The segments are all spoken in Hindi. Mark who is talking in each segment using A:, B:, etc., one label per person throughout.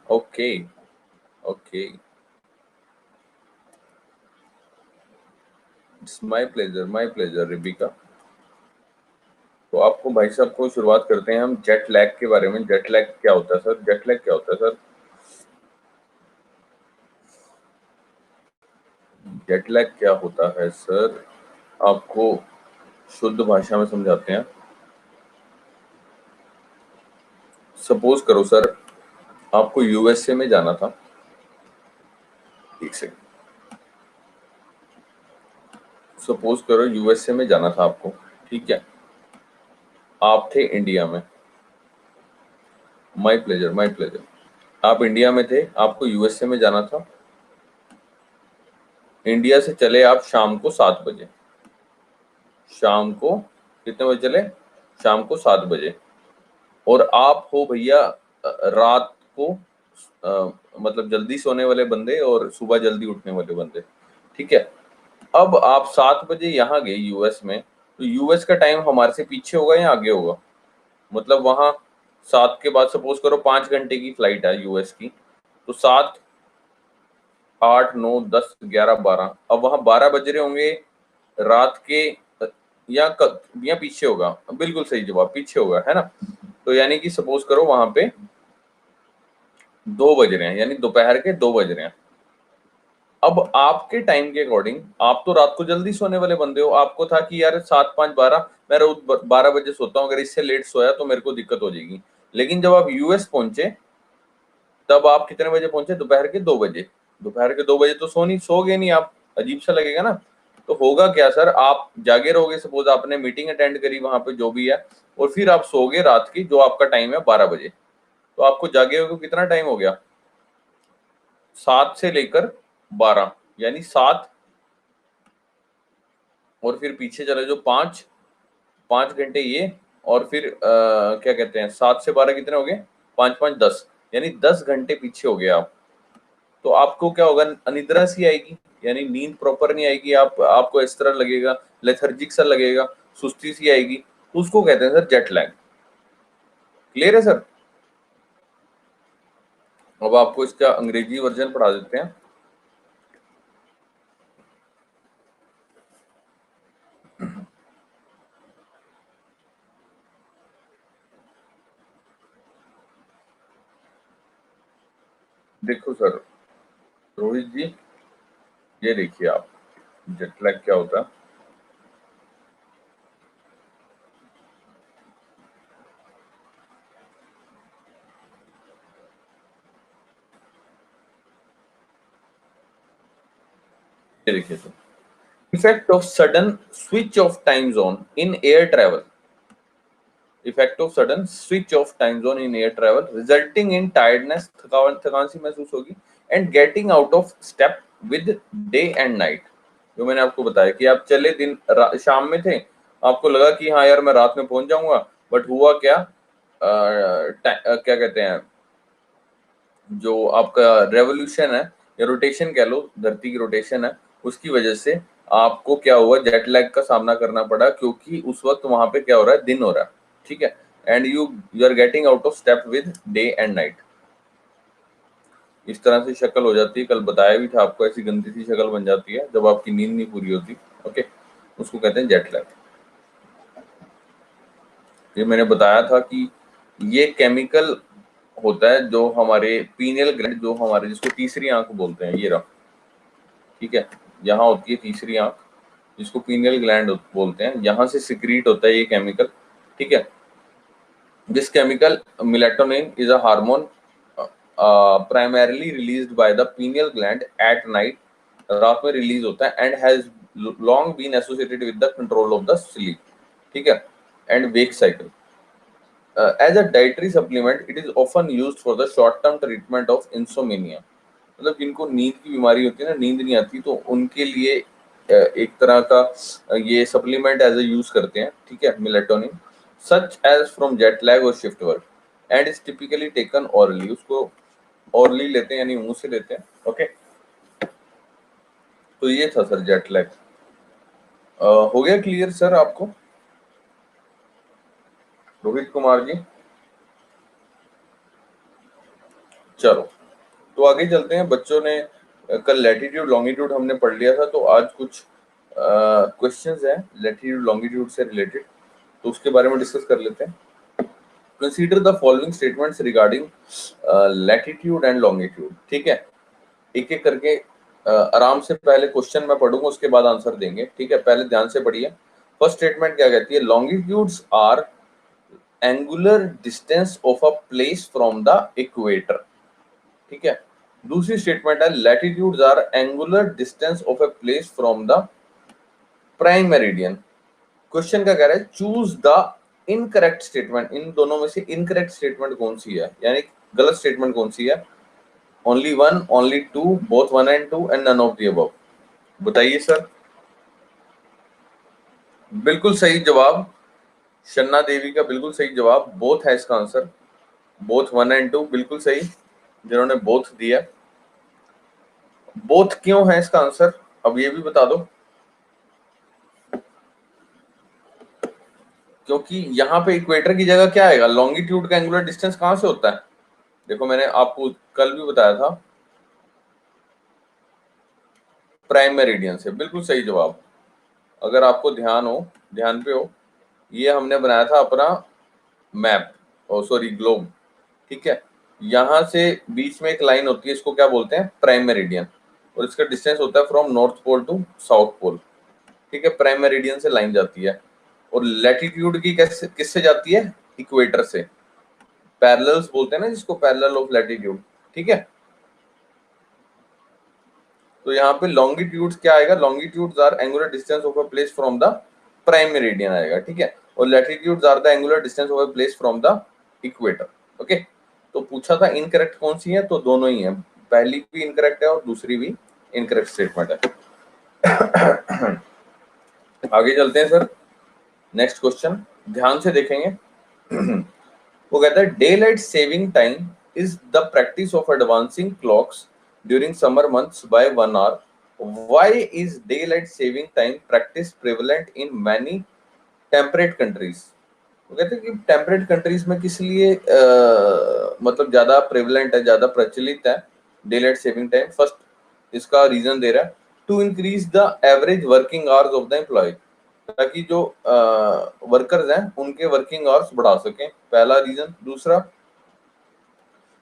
A: Okay okay, it's my pleasure Rebekah. तो आपको भाई साहब को शुरुआत करते हैं हम जेट लैग के बारे में। जेट लैग क्या होता है सर? जेट लैग क्या होता है सर? जेट लैग क्या होता है सर, आपको शुद्ध भाषा में समझाते हैं। सपोज करो सर, आपको यूएसए में जाना था। एक सेकंड। सपोज करो यूएसए में जाना था आपको, ठीक है। आप थे इंडिया में। My pleasure my pleasure. आप इंडिया में थे, आपको यूएसए में जाना था। इंडिया से चले आप शाम को 7 बजे। शाम को कितने बजे चले? शाम को 7 बजे। और आप हो भैया रात को मतलब जल्दी सोने वाले बंदे और सुबह जल्दी उठने वाले बंदे, ठीक है। अब आप 7 बजे यहाँ गए यूएस में, तो यूएस का टाइम हमारे से पीछे होगा या आगे होगा? मतलब वहां 7 के बाद सपोज करो 5 घंटे की फ्लाइट है यूएस की, तो 7, 8, 9, 10, 11, 12, अब वहां 12 बज रहे होंगे रात के, या पीछे होगा? बिल्कुल सही जवाब, पीछे होगा, है ना। तो यानी कि सपोज करो वहां पे 2 बज रहे हैं, यानी दोपहर के 2 बज रहे हैं। अब आपके टाइम के अकॉर्डिंग, आप तो रात को जल्दी सोने वाले बंदे हो, आपको था कि यार 7, 5, 12, मैं रोज 12 बजे सोता हूँ, अगर इससे लेट सोया तो मेरे को दिक्कत हो जाएगी। लेकिन जब आप यूएस पहुंचे, तब आप कितने बजे पहुंचे? दोपहर के 2 बजे। दोपहर के 2 बजे तो सोगे नहीं आप, अजीब सा लगेगा ना। तो होगा क्या सर, आप जागे रहोगे, सपोज आपने मीटिंग अटेंड करी वहां पे जो भी है, और फिर आप सोगे रात की, जो आपका टाइम है 12 बजे। तो आपको जागे हुए कितना टाइम हो गया? 7 से लेकर 12, यानी 7, और फिर पीछे चले जो 5, 5 घंटे ये, और फिर क्या कहते हैं, 7 से 12 कितने हो गए? 5, 5, 10, यानी 10 घंटे पीछे हो गए आप। तो आपको क्या होगा? अनिद्रा सी आएगी, यानी नींद प्रॉपर नहीं आएगी। आपको इस तरह लगेगा, लेथर्जिक सा लगेगा, सुस्ती सी आएगी। तो उसको कहते हैं सर जेट लैग। क्लियर है सर? अब आपको इसका अंग्रेजी वर्जन पढ़ा देते हैं। देखो सर रोहित जी, ये देखिए आप, जेट लैग क्या होता है। ये देखिए sir, effect of sudden switch off time zone in air travel. Effect of sudden switch off time zone in air travel resulting in tiredness, थकान सी महसूस होगी, and getting out of step with day and night. जो मैंने आपको बताया कि आप चले शाम में थे, आपको लगा कि हाँ यार मैं रात में पहुंच जाऊंगा, बट हुआ क्या, क्या कहते हैं, जो आपका रेवोल्यूशन है या रोटेशन कह लो, धरती की रोटेशन है, उसकी वजह से आपको क्या हुआ, जेट लैग का सामना करना पड़ा, क्योंकि उस वक्त वहां पे क्या हो रहा है, दिन हो रहा है, ठीक है। And you are getting out of step with day and night. इस तरह से शक्ल हो जाती है, कल बताया भी था आपको, ऐसी गंदी सी शक्ल बन जाती है जब आपकी नींद नहीं पूरी होती। ओके, उसको कहते हैं जेट लैग। ये मैंने बताया था कि ये केमिकल होता है जो हमारे पीनियल ग्लैंड, जो हमारे जिसको तीसरी आंख बोलते हैं, ये रहा, ठीक है। यहाँ होती है तीसरी आंख, जिसको पीनियल ग्लैंड बोलते हैं, यहाँ से सिक्रीट होता है ये केमिकल, ठीक है। This chemical melatonin is a hormone primarily released by the pineal gland at night. रात में रिलीज होता है, and has long been associated with the control of the sleep, ठीक है, and wake cycle. As a dietary supplement, it is often used for the short-term treatment of insomnia. मतलब जिनको नींद की बीमारी होती है ना, नींद नहीं आती, तो उनके लिए एक तरह का ये सप्लीमेंट एज ए यूज करते हैं, ठीक है, melatonin, such as from jet lag और shift work, and is typically taken orally. उसको ऑरली लेते हैं, यानी मुंह से लेते हैं। ओके, तो ये था सर जेट लैग। हो गया क्लियर सर आपको? रोहित कुमार जी, चलो तो आगे चलते हैं। बच्चों ने कल लैटिट्यूड लॉन्गिट्यूड हमने पढ़ लिया था, तो आज कुछ क्वेश्चंस हैं लैटिट्यूड लॉन्गिट्यूड से रिलेटेड, तो उसके बारे में डिस्कस कर लेते हैं। Consider the following statements regarding latitude and longitude. ठीक है, एक एक करके आराम से पहले क्वेश्चन मैं पढ़ूंगा, उसके बाद आंसर देंगे। ठीक है, पहले ध्यान से पढ़िए। फर्स्ट स्टेटमेंट क्या कहती है? Longitudes are angular distance of a place from the equator. ठीक है, दूसरी स्टेटमेंट है latitudes are angular distance of a place from the prime meridian. Question क्या कह रहा है? Choose the incorrect statement. इन दोनों में से इनकरेक्ट स्टेटमेंट कौन सी है, यानी गलत स्टेटमेंट कौन सी है? Only one, only two, both one and two, and none of the above. बताइए सर। बिल्कुल सही जवाब, शन्ना देवी का बिल्कुल सही जवाब, बोथ है इसका answer. Both one and two बिल्कुल सही, जिन्होंने बोथ दिया। बोथ क्यों है इसका आंसर, अब ये भी बता दो। क्योंकि यहाँ पे इक्वेटर की जगह क्या आएगा? लॉन्गिट्यूड का एंगुलर डिस्टेंस कहां से होता है? देखो मैंने आपको कल भी बताया था, प्राइम मेरिडियन से। बिल्कुल सही जवाब। अगर आपको ध्यान पे हो, ये हमने बनाया था अपना मैप, ओ सॉरी ग्लोब। ठीक है, यहाँ से बीच में एक लाइन होती है, इसको क्या बोलते हैं? Prime meridian. और इसका डिस्टेंस होता है from north pole to south pole. ठीक है, प्राइम मेरिडियन से लाइन जाती है। और लैटिट्यूड की किससे जाती है? इक्वेटर से। पैरेलल्स बोलते हैं ना जिसको, पैरेलल ऑफ लैटिट्यूड। ठीक है, तो यहाँ पे लॉन्गिट्यूड्स क्या आएगा? Longitudes are angular distance of a place from the prime meridian आएगा। ठीक है, और latitudes are the angular distance of a place from the equator. Okay, तो पूछा था इनकरेक्ट कौन सी है, तो दोनों ही है। पहली भी इनकरेक्ट है और दूसरी भी इनकरेक्ट स्टेटमेंट है। आगे चलते हैं सर, नेक्स्ट क्वेश्चन ध्यान से देखेंगे। वो कहता है day light saving time is the practice of advancing clocks during summer months by 1 hour. Why is day light saving time practice prevalent in many temperate countries? वो कहते हैं कि टेम्परेट कंट्रीज में किस लिए मतलब ज्यादा प्रेवलेंट है, ज्यादा प्रचलित है day light saving time? First इसका रीजन दे रहा है, to increase the average working hours of the employ, ताकि जो वर्कर्स हैं उनके वर्किंग आवर्स बढ़ा सकें, पहला रीजन। दूसरा,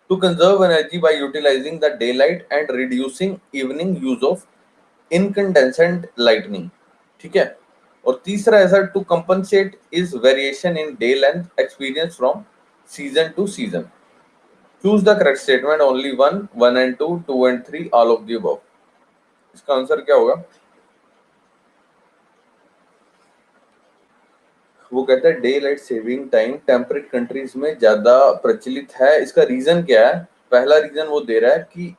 A: to conserve energy by utilising the day light and reducing evening use of incandescent lighting. ठीक है, और तीसरा ऐसा, to compensate is variation in day length experience from season to season. Choose the correct statement, only one, one and two, two and three, all of the above. इसका आंसर क्या होगा? वो कहता है day light saving time temperate countries में ज्यादा प्रचलित है। इसका रीजन क्या है? पहला रीजन वो दे रहा है कि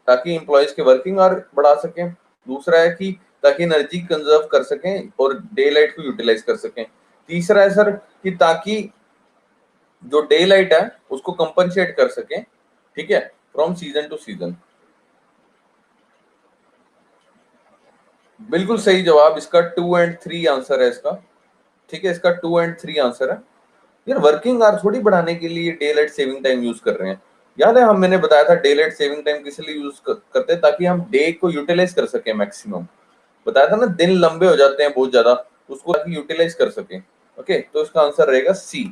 A: ताकि एम्प्लॉयज के वर्किंग आवर बढ़ा सकें। दूसरा है कि ताकि एनर्जी कंजर्व कर सकें और डे लाइट को यूटिलाइज कर सकें। तीसरा है सर कि ताकि जो डे लाइट है उसको कंपनसेट कर सकें, ठीक है, फ्रॉम सीजन टू सीजन। बिल्कुल सही जवाब, इसका 2 एंड 3 आंसर है इसका। ठीक है, इसका 2 एंड 3 आंसर है। यार वर्किंग आवर थोड़ी बढ़ाने के लिए day light saving time use कर रहे हैं। याद है मैंने बताया था डे लाइट सेविंग टाइम किस लिए यूज करते हैं? ताकि हम डे को यूटिलाइज कर सके मैक्सिमम। बताया था ना, दिन लंबे हो जाते हैं बहुत ज्यादा, उसको ताकि यूटिलाइज कर सके। ओके, तो इसका आंसर रहेगा सी,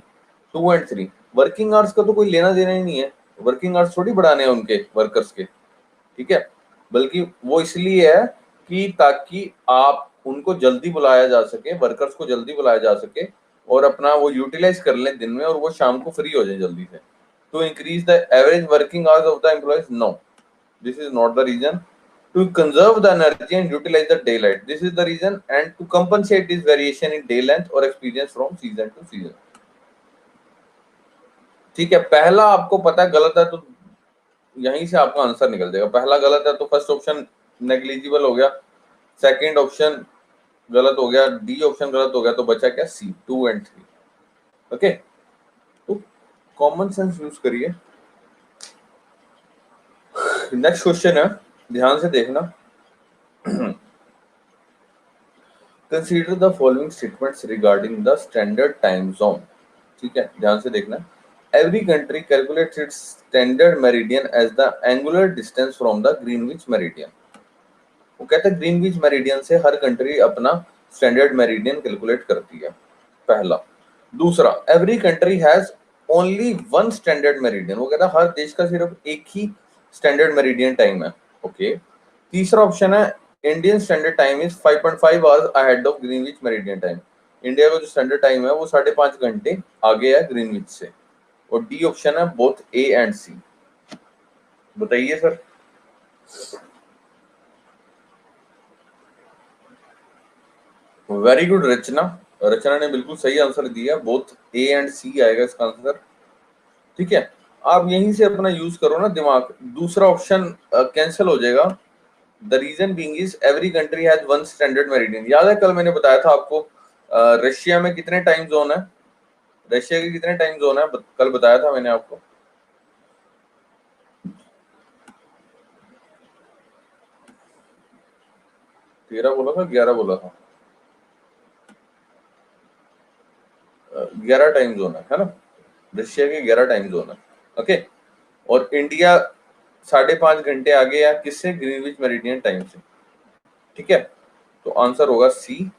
A: 2 एंड 3। वर्किंग आवर्स का तो कोई लेना देना ही नहीं है, वर्किंग आवर्स थोड़ी बढ़ाने हैं उनके वर्कर्स के। ठीक है, बल्कि वो इसलिए है कि ताकि आप उनको जल्दी बुलाया जा सके, वर्कर्स को जल्दी बुलाया जा सके और अपना वो यूटिलाइज कर लें दिन में, और वो शाम को फ्री हो जाए जल्दी से। To increase the average working hours of the employees, no, this is not the reason. To conserve the energy and utilize the daylight, this is the reason, and to compensate this variation in day length or experience from season to season. ठीक है, पहला आपको पता है गलत है तो यहीं से आपका आंसर निकल जाएगा। पहला गलत है तो फर्स्ट ऑप्शन नेग्लिजिबल हो गया, सेकंड ऑप्शन गलत हो गया, डी ऑप्शन गलत हो गया, तो बचा क्या? सी, 2 एंड 3। ओके, तो कॉमन सेंस यूज करिए। नेक्स्ट क्वेश्चन है, ध्यान से देखना। Consider the following statements regarding the standard time zone. ठीक है, ध्यान से देखना। every country calculates its standard meridian as the angular distance from the Greenwich meridian. वो कहते हैं ग्रीनविच मेरिडियन से हर कंट्री अपना स्टैंडर्ड मेरिडियन कैलकुलेट करती है, पहला। दूसरा, every country has only one standard meridian, वो कहता है हर देश का सिर्फ एक ही स्टैंडर्ड मेरिडियन टाइम है, ओके। तीसरा ऑप्शन है Indian standard time is 5.5 hours ahead of Greenwich meridian time, India का जो स्टैंडर्ड टाइम है वो 5.5 घंटे आगे है ग्रीनविच से। और डी ऑप्शन है बोथ ए एंड सी। बताइए सर। वेरी गुड रचना, रचना ने बिल्कुल सही आंसर दिया, बोथ ए एंड सी आएगा इसका आंसर, ठीक है। आप यहीं से अपना यूज करो ना दिमाग, दूसरा ऑप्शन कैंसिल हो जाएगा। The reason being is every country has one standard meridian. याद है कल मैंने बताया था आपको रशिया में कितने टाइम जोन है, रशिया के कितने टाइम जोन है, कल बताया था मैंने आपको। तेरह बोला था, 11 बोला था, 11 टाइम जोन है ना, रशिया के 11 टाइम जोन है, ओके। और इंडिया 5.5 घंटे आगे या किससे, ग्रीनविच मेरिडियन टाइम से, ठीक है। तो आंसर होगा सी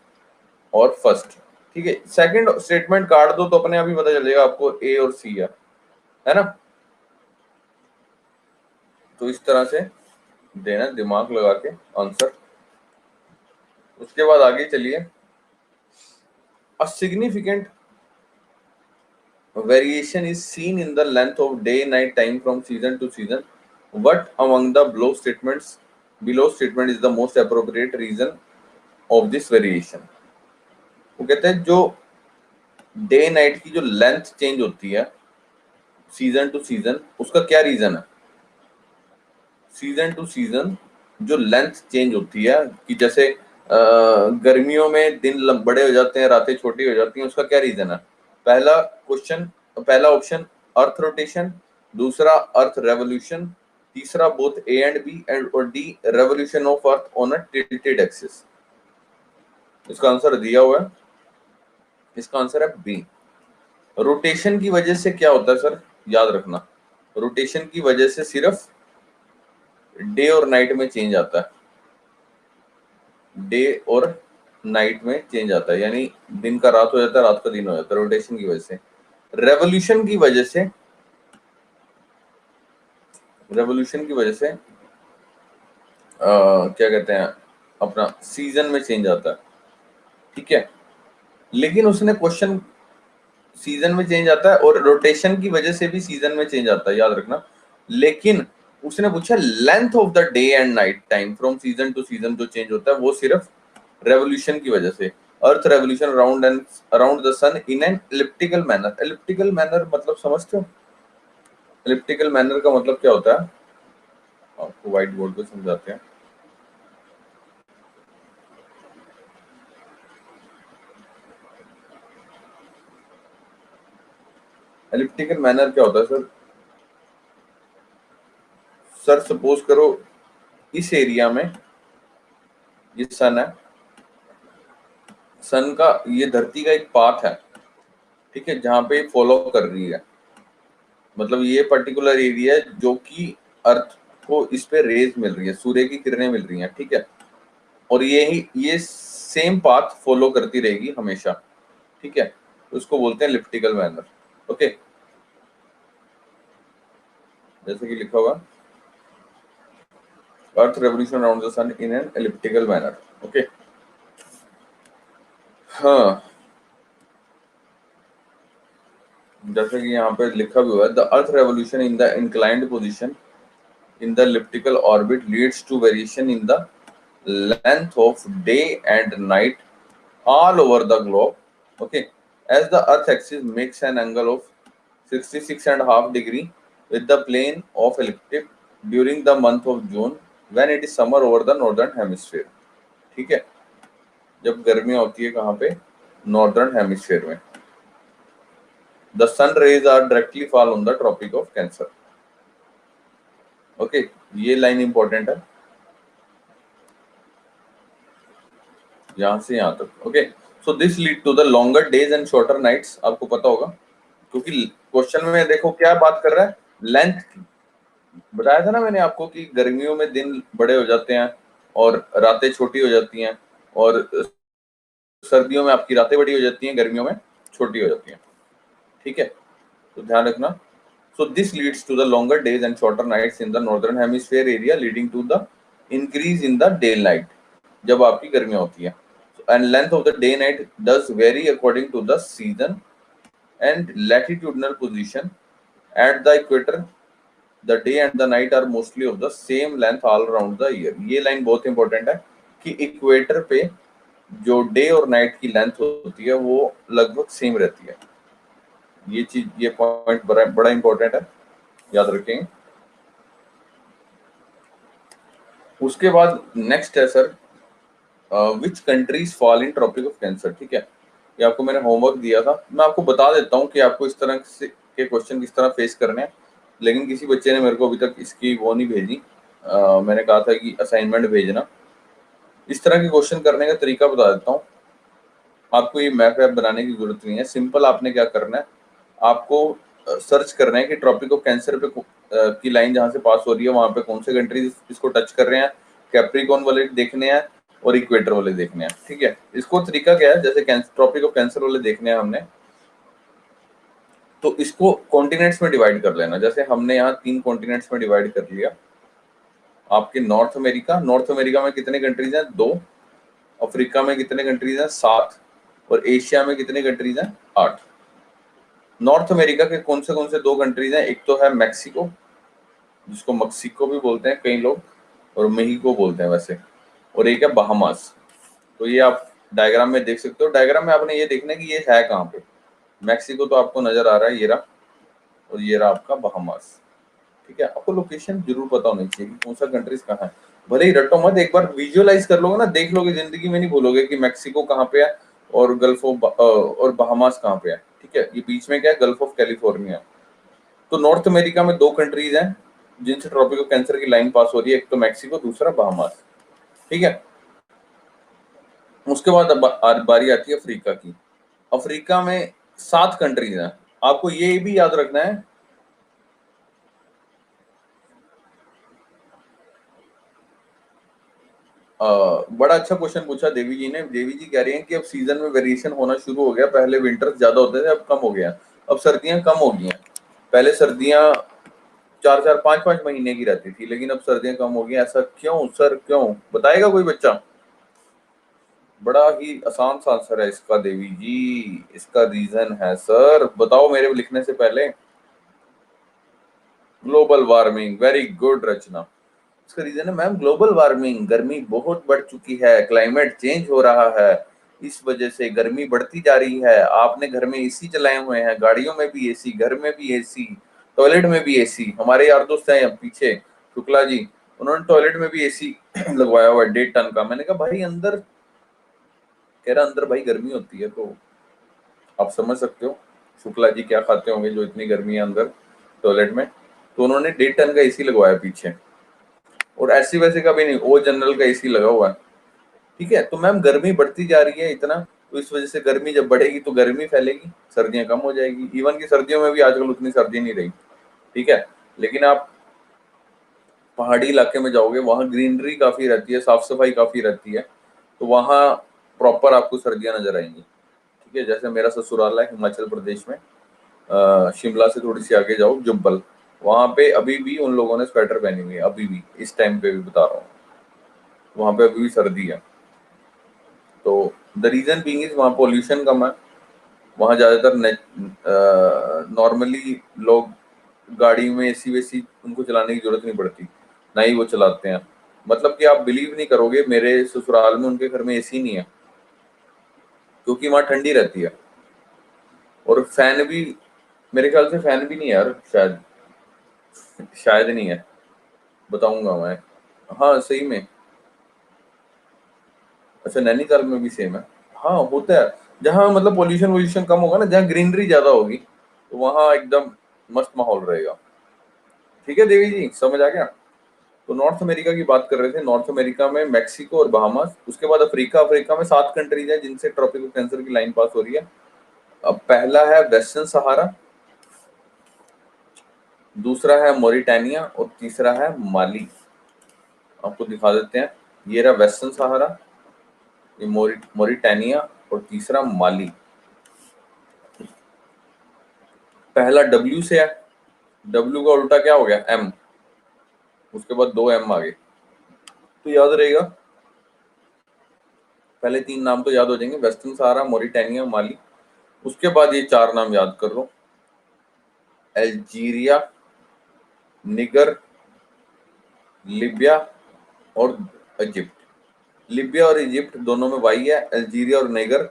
A: और फर्स्ट, ठीक है। सेकंड स्टेटमेंट काट दो तो अपने आप ही पता चल जाएगा आपको ए और सी है ना। तो इस तरह से देना दिमाग लगा के आंसर। उसके बाद आगे चलिए, a significant variation is seen in the length of day night time from season to season. What among the below statement is the most appropriate reason of this variation? वो कहते हैं जो डे नाइट की जो लेंथ चेंज होती है सीजन टू सीजन, उसका क्या रीजन है। सीजन टू सीजन जो लेंथ चेंज होती है कि जैसे गर्मियों में दिन बड़े हो जाते हैं, रातें छोटी हो जाती हैं, उसका क्या रीजन है। पहला क्वेश्चन, पहला ऑप्शन अर्थ रोटेशन, दूसरा अर्थ रेवोल्यूशन, तीसरा both A and B, and और D revolution of earth on a tilted axis. इसका आंसर दिया हुआ है, इसका आंसर है बी। रोटेशन की वजह से क्या होता है सर, याद रखना, रोटेशन की वजह से सिर्फ डे और नाइट में चेंज आता है, डे और नाइट में चेंज आता है, यानी दिन का रात हो जाता है, रात का दिन हो जाता है, रोटेशन की वजह से। रेवोल्यूशन की वजह से, रेवोल्यूशन की वजह से क्या कहते हैं, अपना सीजन में चेंज आता है, ठीक है। लेकिन उसने क्वेश्चन सीजन में चेंज आता है और रोटेशन की वजह से भी सीजन में चेंज आता है, याद रखना। लेकिन उसने पूछा length of the day and night time from season to season जो चेंज होता है वो सिर्फ रेवोल्यूशन की वजह से। Earth revolution around the sun in an elliptical manner. Elliptical manner मतलब समझते हो, एलिप्टिकल मैनर का मतलब क्या होता है, आपको व्हाइट बोर्ड पे समझाते हैं। एलिप्टिकल मैनर क्या होता है सर, सर सपोज करो इस एरिया में ये सन है, सन का ये धरती का एक पाथ है, ठीक है, जहां पे फॉलो कर रही है, मतलब ये पर्टिकुलर एरिया है जो कि अर्थ को इस पे रेज मिल रही है, सूर्य की किरणें मिल रही हैं, ठीक है। और ये सेम पाथ फॉलो करती रहेगी हमेशा, ठीक है। तो उसको बोलते हैं एलिप्टिकल मैनर, ओके। जैसे कि लिखा होगा earth revolution around the sun in an elliptical manner, okay. हाँ, जैसे कि यहाँ पे लिखा भी हुआ है, the earth revolution in the inclined position in the elliptical orbit leads to variation in the length of day and night all over the globe, okay, as the earth axis makes an angle of 66.5 degree with the plane of elliptic during the month of June when it is summer over the northern hemisphere, ठीक है। जब गर्मियां होती है कहाँ पे, नॉर्दर्न हेमिस्फीयर में। The sun rays are directly fall on the Tropic of Cancer, okay. ये लाइन इंपॉर्टेंट है, यहां से यहां तक, okay. So this lead to the longer days and shorter nights, आपको पता होगा क्योंकि क्वेश्चन में देखो क्या बात कर रहा है, लेंथ की। बताया था ना मैंने आपको कि गर्मियों में दिन बड़े हो जाते हैं और रातें छोटी हो जाती हैं, और सर्दियों में आपकी रातें बड़ी हो जाती हैं, गर्मियों में छोटी हो जाती हैं। ठीक है, तो ध्यान रखना। So this leads to the longer days and shorter nights in the northern hemisphere area, leading to the increase in the day night, जब आपकी गर्मियां होती है। And length of the day night does vary according to the season and latitudinal position. At the equator, the day and the night are mostly of the same length all around the year. ये लाइन बहुत इंपॉर्टेंट है कि इक्वेटर पे जो डे और नाइट की लेंथ होती है वो लगभग सेम रहती है। ये चीज, ये पॉइंट बड़ा इंपॉर्टेंट है, याद रखेंगे। उसके बाद नेक्स्ट है sir, which countries fall in Tropic of Cancer. ठीक है, ये आपको मैंने होमवर्क दिया था, मैं आपको बता देता हूँ कि आपको इस तरह से के क्वेश्चन किस तरह फेस करने हैं, लेकिन किसी बच्चे ने मेरे को अभी तक इसकी वो नहीं भेजी। मैंने कहा था कि असाइनमेंट भेजना। इस तरह के क्वेश्चन करने का तरीका बता देता हूँ। आपको ये मैप वैप बनाने की जरूरत नहीं है, सिंपल आपने क्या करना है, आपको सर्च करना है कि ट्रॉपिक ऑफ कैंसर पे की लाइन जहाँ से पास हो रही है वहां पे कौन से कंट्रीज इसको टच कर रहे हैं, कैप्रिकॉन वाले देखने हैं और इक्वेटर वाले देखने हैं। ठीक है, इसको तरीका क्या है, जैसे ट्रॉपिक ऑफ कैंसर वाले देखने हैं हमने, तो इसको कॉन्टिनेंट्स में डिवाइड कर लेना। जैसे हमने यहाँ 3 कॉन्टिनेंट्स में डिवाइड कर लिया। आपके नॉर्थ अमेरिका में कितने कंट्रीज हैं, 2। अफ्रीका में कितने कंट्रीज हैं, 7। और एशिया में कितने कंट्रीज हैं, 8। नॉर्थ अमेरिका के कौन से 2 कंट्रीज हैं, एक तो है मैक्सिको, जिसको मक्सिको भी बोलते हैं कई लोग, और मेहिको बोलते हैं वैसे, और एक है बहामास। तो ये आप डायग्राम में देख सकते हो। डायग्राम में आपने ये देखना है कि ये है कहाँ पे। मैक्सिको तो आपको नजर आ रहा है, ये रहा, और ये रहा आपका बहामास। ठीक है, आपको लोकेशन जरूर पता होनी चाहिए कि कौन सा कंट्रीज कहाँ है। भले ही रटो मत, एक बार विजुअलाइज कर लोगे ना, देख लोगे, जिंदगी में नहीं भूलोगे कि मैक्सिको कहाँ पे है और गल्फ ऑफ और बहामास कहाँ पे है। ठीक है, ये बीच में क्या है, गल्फ ऑफ कैलिफोर्निया। तो नॉर्थ अमेरिका में 2 कंट्रीज हैं जिनसे ट्रॉपिक ऑफ कैंसर की लाइन पास हो रही है, एक तो मैक्सिको, दूसरा बहामास। ठीक है, उसके बाद अब बारी आती है अफ्रीका की। अफ्रीका में 7 कंट्रीज हैं। आपको ये भी याद रखना है, बड़ा अच्छा क्वेश्चन पूछा देवी जी ने। देवी जी कह रही हैं कि अब सीजन में वेरिएशन होना शुरू हो गया, पहले विंटर ज्यादा होते थे, अब कम हो गया, अब सर्दियां कम हो गई हैं। पहले सर्दियां 4-4 5-5 महीने की रहती थी, लेकिन अब सर्दियां कम हो गई। ऐसा क्यों सर, क्यों, बताएगा कोई बच्चा? बड़ा ही आसान सा आंसर है इसका देवी जी, इसका रीजन है सर, बताओ मेरे लिखने से पहले। ग्लोबल वार्मिंग, वेरी गुड रचना। इसका रीजन है मैम ग्लोबल वार्मिंग, गर्मी बहुत बढ़ चुकी है, क्लाइमेट चेंज हो रहा है, इस वजह से गर्मी बढ़ती जा रही है। आपने घर में एसी चलाए हुए हैं, गाड़ियों में भी एसी, घर में भी एसी, टॉयलेट में भी एसी। हमारे यार दोस्त हैं पीछे, शुक्ला जी, उन्होंने टॉयलेट में भी एसी लगवाया हुआ है 1.5 टन का। मैंने कहा भाई अंदर, कह रहा अंदर भाई गर्मी होती है। तो आप समझ सकते हो शुक्ला जी क्या खाते होंगे जो इतनी गर्मी है अंदर टॉयलेट में। तो उन्होंने 1.5 टन का एसी लगवाया पीछे, और ऐसी वैसे का भी नहीं, ओ जनरल का एसी लगा हुआ है। ठीक है, तो मैम गर्मी बढ़ती जा रही है इतना, तो इस वजह से गर्मी जब बढ़ेगी तो गर्मी फैलेगी, सर्दियां कम हो जाएगी। इवन की सर्दियों में भी आजकल उतनी सर्दी नहीं रही। ठीक है, लेकिन आप पहाड़ी इलाके में जाओगे, वहां ग्रीनरी काफी रहती है, साफ सफाई काफी रहती है, तो वहां प्रॉपर आपको सर्दियां नजर आएंगी। ठीक है, जैसे मेरा ससुराल है हिमाचल प्रदेश में, शिमला से थोड़ी सी आगे जाओ जुब्बल, वहां पे अभी भी उन लोगों ने स्वेटर पहनी हुई है, अभी भी इस टाइम पे भी बता रहा हूँ, वहां पे अभी भी सर्दी है। तो द रीजन बीइंग इज वहाँ पोल्यूशन कम है, वहाँ ज्यादातर नॉर्मली लोग गाड़ी में एसी वेसी उनको चलाने की जरूरत नहीं पड़ती, ना ही वो चलाते हैं। मतलब कि आप बिलीव नहीं करोगे, मेरे ससुराल में उनके घर में एसी नहीं है, क्योंकि वहाँ ठंडी रहती है। और फैन भी, मेरे ख्याल से फैन भी नहीं है यार, शायद, शायद नहीं है, बताऊंगा मैं। हाँ सही में, अच्छा नैनीताल में भी सेम है। हाँ होता है, जहाँ मतलब पोल्यूशन वोल्यूशन कम होगा ना, जहाँ ग्रीनरी ज्यादा होगी, तो वहाँ एकदम मस्त माहौल रहेगा। ठीक है देवी जी, समझ आ गया? तो नॉर्थ अमेरिका की बात कर रहे थे, नॉर्थ अमेरिका में मैक्सिको और बहामास, उसके बाद अफ्रीका। अफ्रीका में 7 कंट्रीज है जिनसे ट्रॉपिकल कैंसर की लाइन पास हो रही है। अब पहला है वेस्टर्न सहारा, दूसरा है मोरिटानिया और तीसरा है माली। आपको दिखा देते हैं, ये रहा वेस्टर्न सहारा, ये मोरिटानिया और तीसरा माली। पहला डब्ल्यू से है, डब्ल्यू का उल्टा क्या हो गया, एम, उसके बाद 2 एम आ गए, तो याद रहेगा, पहले 3 नाम तो याद हो जाएंगे, वेस्टर्न सहारा, मोरिटानिया, माली। उसके बाद ये 4 नाम याद कर लो, अल्जीरिया, निगर, लीबिया और इजिप्ट। लीबिया और इजिप्ट दोनों में वाई है, अल्जीरिया और निगर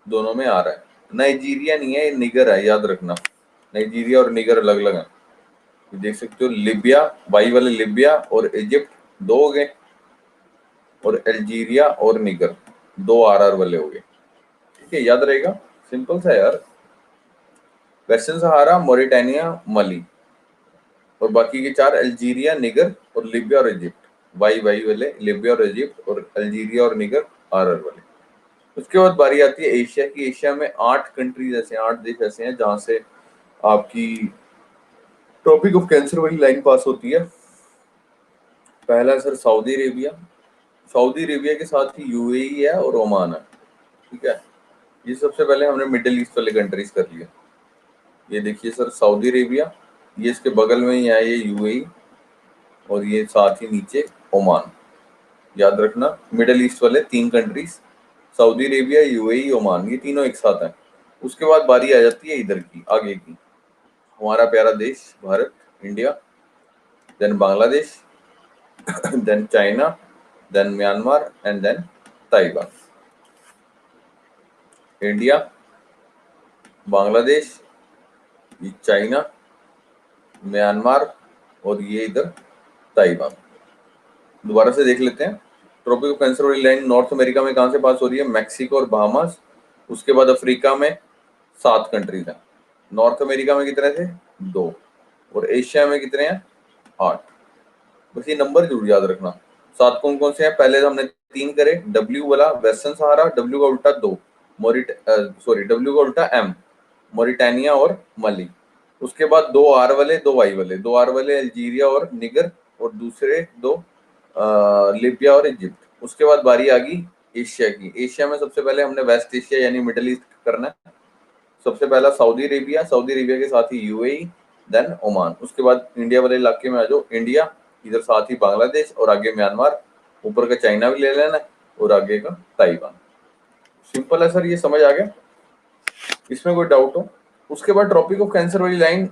A: दोनों में आ रहा है। नाइजीरिया नहीं है, ये निगर है, याद रखना, नाइजीरिया और निगर अलग अलग है। देख सकते हो, लीबिया, वाई वाले लीबिया और इजिप्ट 2 हो गए, और अल्जीरिया और निगर 2 आर वाले हो गए। ठीक है, याद रहेगा, सिंपल सा यार। वेस्टर्न सहारा, मोरिटानिया, मली, और बाकी के 4 अल्जीरिया, निगर और लीबिया और इजिप्ट। वाई वाई वाले लीबिया और इजिप्ट, और अल्जीरिया और निगर आर वाले। उसके बाद बारी आती है एशिया की। एशिया में 8 कंट्रीज ऐसे हैं, 8 देश ऐसे हैं जहां से आपकी ट्रॉपिक ऑफ कैंसर वाली लाइन पास होती है। पहला है sir Saudi Arabia, Saudi Arabia के साथ ही यूएई है और ओमान है। ठीक है, ये सबसे पहले हमने मिडिल ईस्ट वाले कंट्रीज कर लिया। ये देखिए सर सऊदी अरेबिया, ये इसके बगल में ही है ये यूएई, और ये साथ ही नीचे ओमान। याद रखना, मिडिल ईस्ट वाले 3 countries, Saudi Arabia, UAE, Oman, ये तीनों एक साथ हैं। उसके बाद बारी आ जाती है इधर की, आगे की, हमारा प्यारा देश Bharat, India, then Bangladesh, then China, then Myanmar and then Taiwan. India, Bangladesh, ये चाइना, म्यांमार और ये इधर ताइवान। दोबारा से देख लेते हैं, ट्रॉपिक ऑफ कैंसर वाली लाइन नॉर्थ अमेरिका में कहां से पास हो रही है, मैक्सिको और बहामास। उसके बाद अफ्रीका में 7 कंट्रीज हैं। नॉर्थ अमेरिका में कितने थे, 2, और एशिया में कितने हैं, 8। बस ये नंबर जरूर याद रखना। 7 कौन कौन से हैं, पहले तो हमने 3 करे, डब्ल्यू वाला वेस्टर्न सहारा, डब्ल्यू का उल्टा 2, डब्ल्यू का उल्टा एम, मोरिटानिया और मली। उसके बाद 2 आर वाले, 2 वाई वाले, 2 आर वाले अल्जीरिया और निगर, और दूसरे 2 लीबिया और इजिप्ट। उसके बाद बारी आ गई एशिया की। एशिया में सबसे पहले हमने वेस्ट एशिया यानी मिडिल ईस्ट करना है। सबसे पहला सऊदी अरेबिया, सऊदी अरेबिया के साथ ही यूएई, देन ओमान। उसके बाद इंडिया वाले इलाके में आ जाओ, इंडिया, इधर साथ ही बांग्लादेश, और आगे म्यांमार, ऊपर का चाइना भी ले लेना, और आगे का ताइवान। सिंपल है सर, ये समझ आ गया, इसमें कोई डाउट हो। उसके बाद ट्रॉपिक ऑफ कैंसर वाली लाइन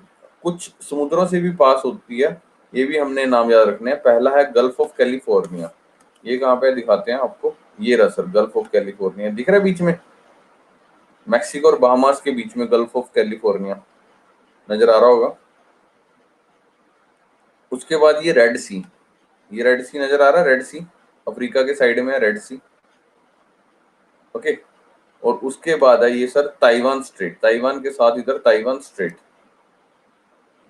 A: कुछ समुद्रों से भी पास होती है, ये भी हमने नाम याद रखने हैं। पहला है गल्फ ऑफ कैलिफोर्निया, ये कहाँ पे दिखाते हैं आपको, ये रहा सर गल्फ ऑफ कैलिफोर्निया, दिख रहा है बीच में, मैक्सिको और बहामास के बीच में गल्फ ऑफ कैलिफोर्निया नजर आ रहा होगा। उसके बाद ये रेड सी, ये रेड सी नजर आ रहा है, रेड सी अफ्रीका के साइड में है रेड सी। ओके, और उसके बाद है ये सर ताइवान स्ट्रेट, ताइवान के साथ इधर ताइवान स्ट्रेट,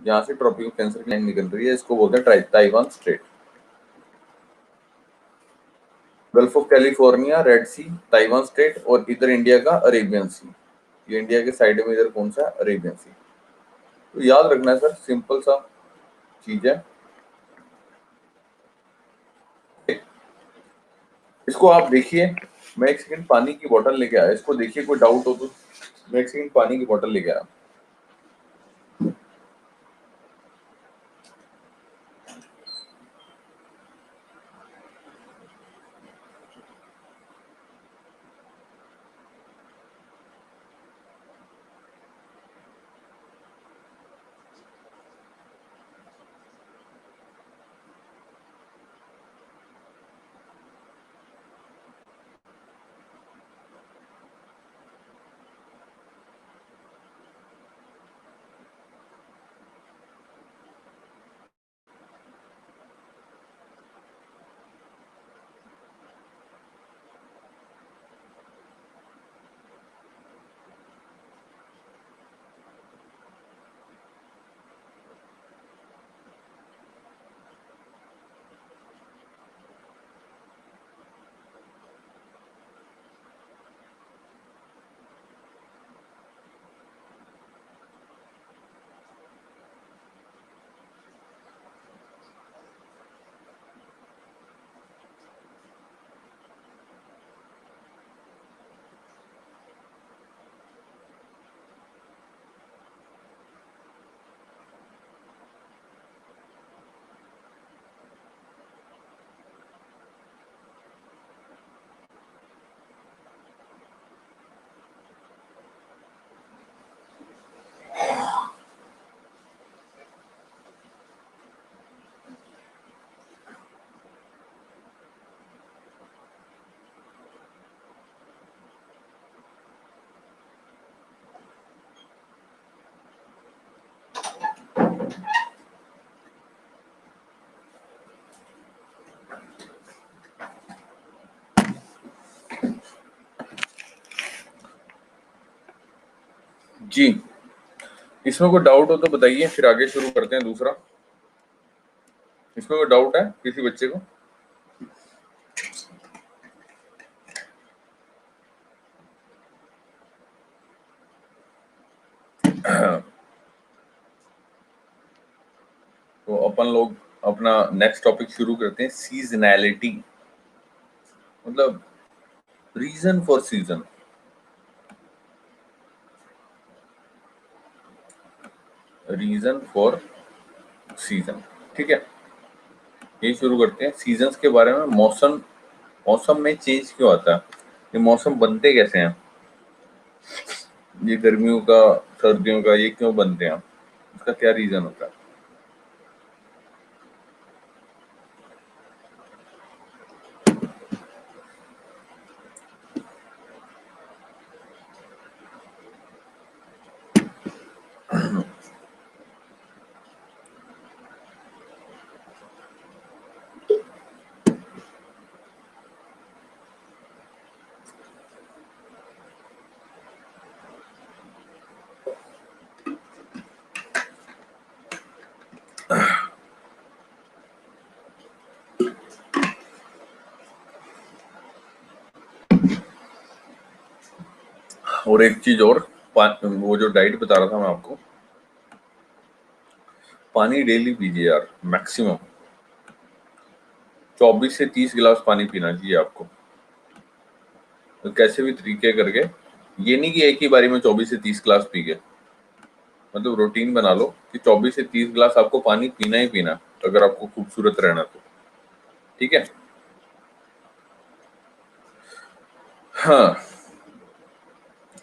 A: जहां से ट्रॉपिक ऑफ कैंसर की लाइन निकल रही है, इसको बोलते हैं Taiwan Strait. Gulf of California, Red Sea, Taiwan Strait, और इधर इंडिया का अरेबियन सी। ये इंडिया के साइड में इधर कौन सा है, अरेबियन सी। तो याद रखना है सर, सिंपल सा चीज है। इसको आप देखिए, मैं एक सेकंड पानी की बोतल लेके आया, इसको देखिए, कोई डाउट हो तो। मैं एक सेकंड पानी की बोतल लेके आया। जी, इसमें कोई डाउट हो तो बताइए, फिर आगे शुरू करते हैं दूसरा। इसमें कोई डाउट है किसी बच्चे को? तो अपन लोग अपना नेक्स्ट टॉपिक शुरू करते हैं, सीजनैलिटी, मतलब reason for season. Reason for season, ठीक है, ये शुरू करते हैं सीजन्स के बारे में। मौसम, मौसम में चेंज क्यों आता है, ये मौसम बनते कैसे हैं, ये गर्मियों का सर्दियों का ये क्यों बनते हैं, इसका क्या रीजन होता है। और एक चीज और, वो जो डाइट बता रहा था मैं आपको, पानी डेली पीजिए यार, मैक्सिमम 24 से 30 गिलास पानी पीना चाहिए आपको, तो कैसे भी तरीके करके। ये नहीं कि एक ही बारी में 24 से 30 गिलास पी गए, मतलब रूटीन बना लो कि 24 से 30 गिलास आपको पानी पीना ही पीना, अगर आपको खूबसूरत रहना तो, ठीक है। हाँ,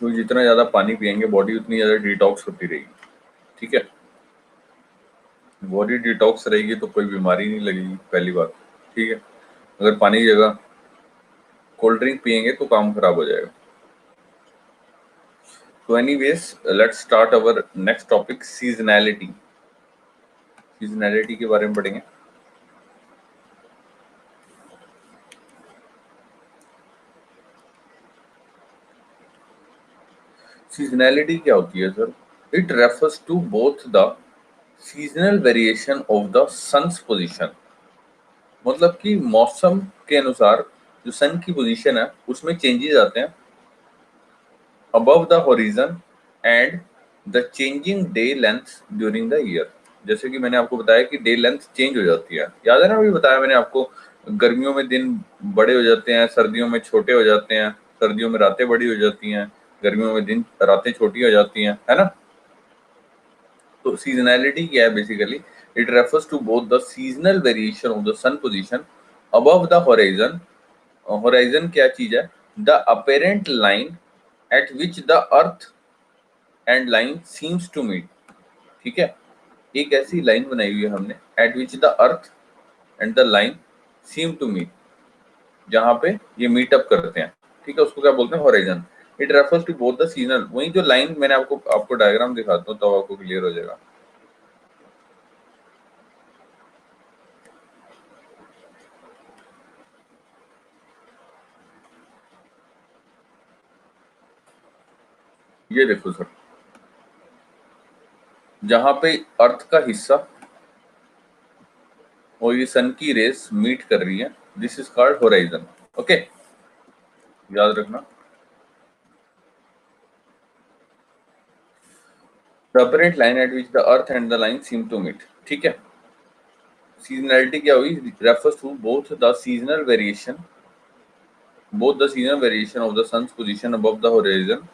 A: तो जितना ज्यादा पानी पियेंगे बॉडी उतनी ज्यादा डिटॉक्स होती रहेगी, ठीक है। बॉडी डिटॉक्स रहेगी तो कोई बीमारी नहीं लगेगी, पहली बात, ठीक है। अगर पानी की जगह कोल्ड ड्रिंक पियेंगे तो काम खराब हो जाएगा। तो anyways, let's start our next topic, seasonality. Seasonality के बारे में पढ़ेंगे। सीजनैलिटी क्या होती है sir? It refers to both the seasonal variation of the sun's position, मतलब कि मौसम के अनुसार जो सन की पोजीशन है उसमें चेंजेस आते हैं, above the horizon and the changing day length during the year. जैसे कि मैंने आपको बताया कि डे लेंथ चेंज हो जाती है, याद है ना, अभी बताया मैंने आपको, गर्मियों में दिन बड़े हो जाते हैं, सर्दियों में छोटे हो जाते हैं, सर्दियों में रातें बड़ी हो जाती हैं, गर्मियों में दिन रातें छोटी हो जाती हैं, है ना। तो सीजनैलिटी क्या है basically? It refers to both the seasonal variation of the sun position above the horizon. Horizon क्या चीज है? The apparent line at which the earth and line seems to meet, ठीक है। एक ऐसी लाइन बनाई हुई है हमने, at which the earth and the line seem to meet, जहां पे ये मीटअप करते हैं, ठीक है, उसको क्या बोलते हैं? Horizon. It refers to both the seasonal, वही जो लाइन मैंने आपको डायग्राम दिखाता हूँ तो आपको क्लियर हो जाएगा। ये देखो सर, जहां पे अर्थ का हिस्सा और ये सन की रेस मीट कर रही है, this is called horizon, okay, याद रखना। The apparent line at which the earth and the line seem to meet, ठीक है। सीजनैलिटी क्या हुई? Refers to both the seasonal variation, both the seasonal variation of the sun's position above the horizon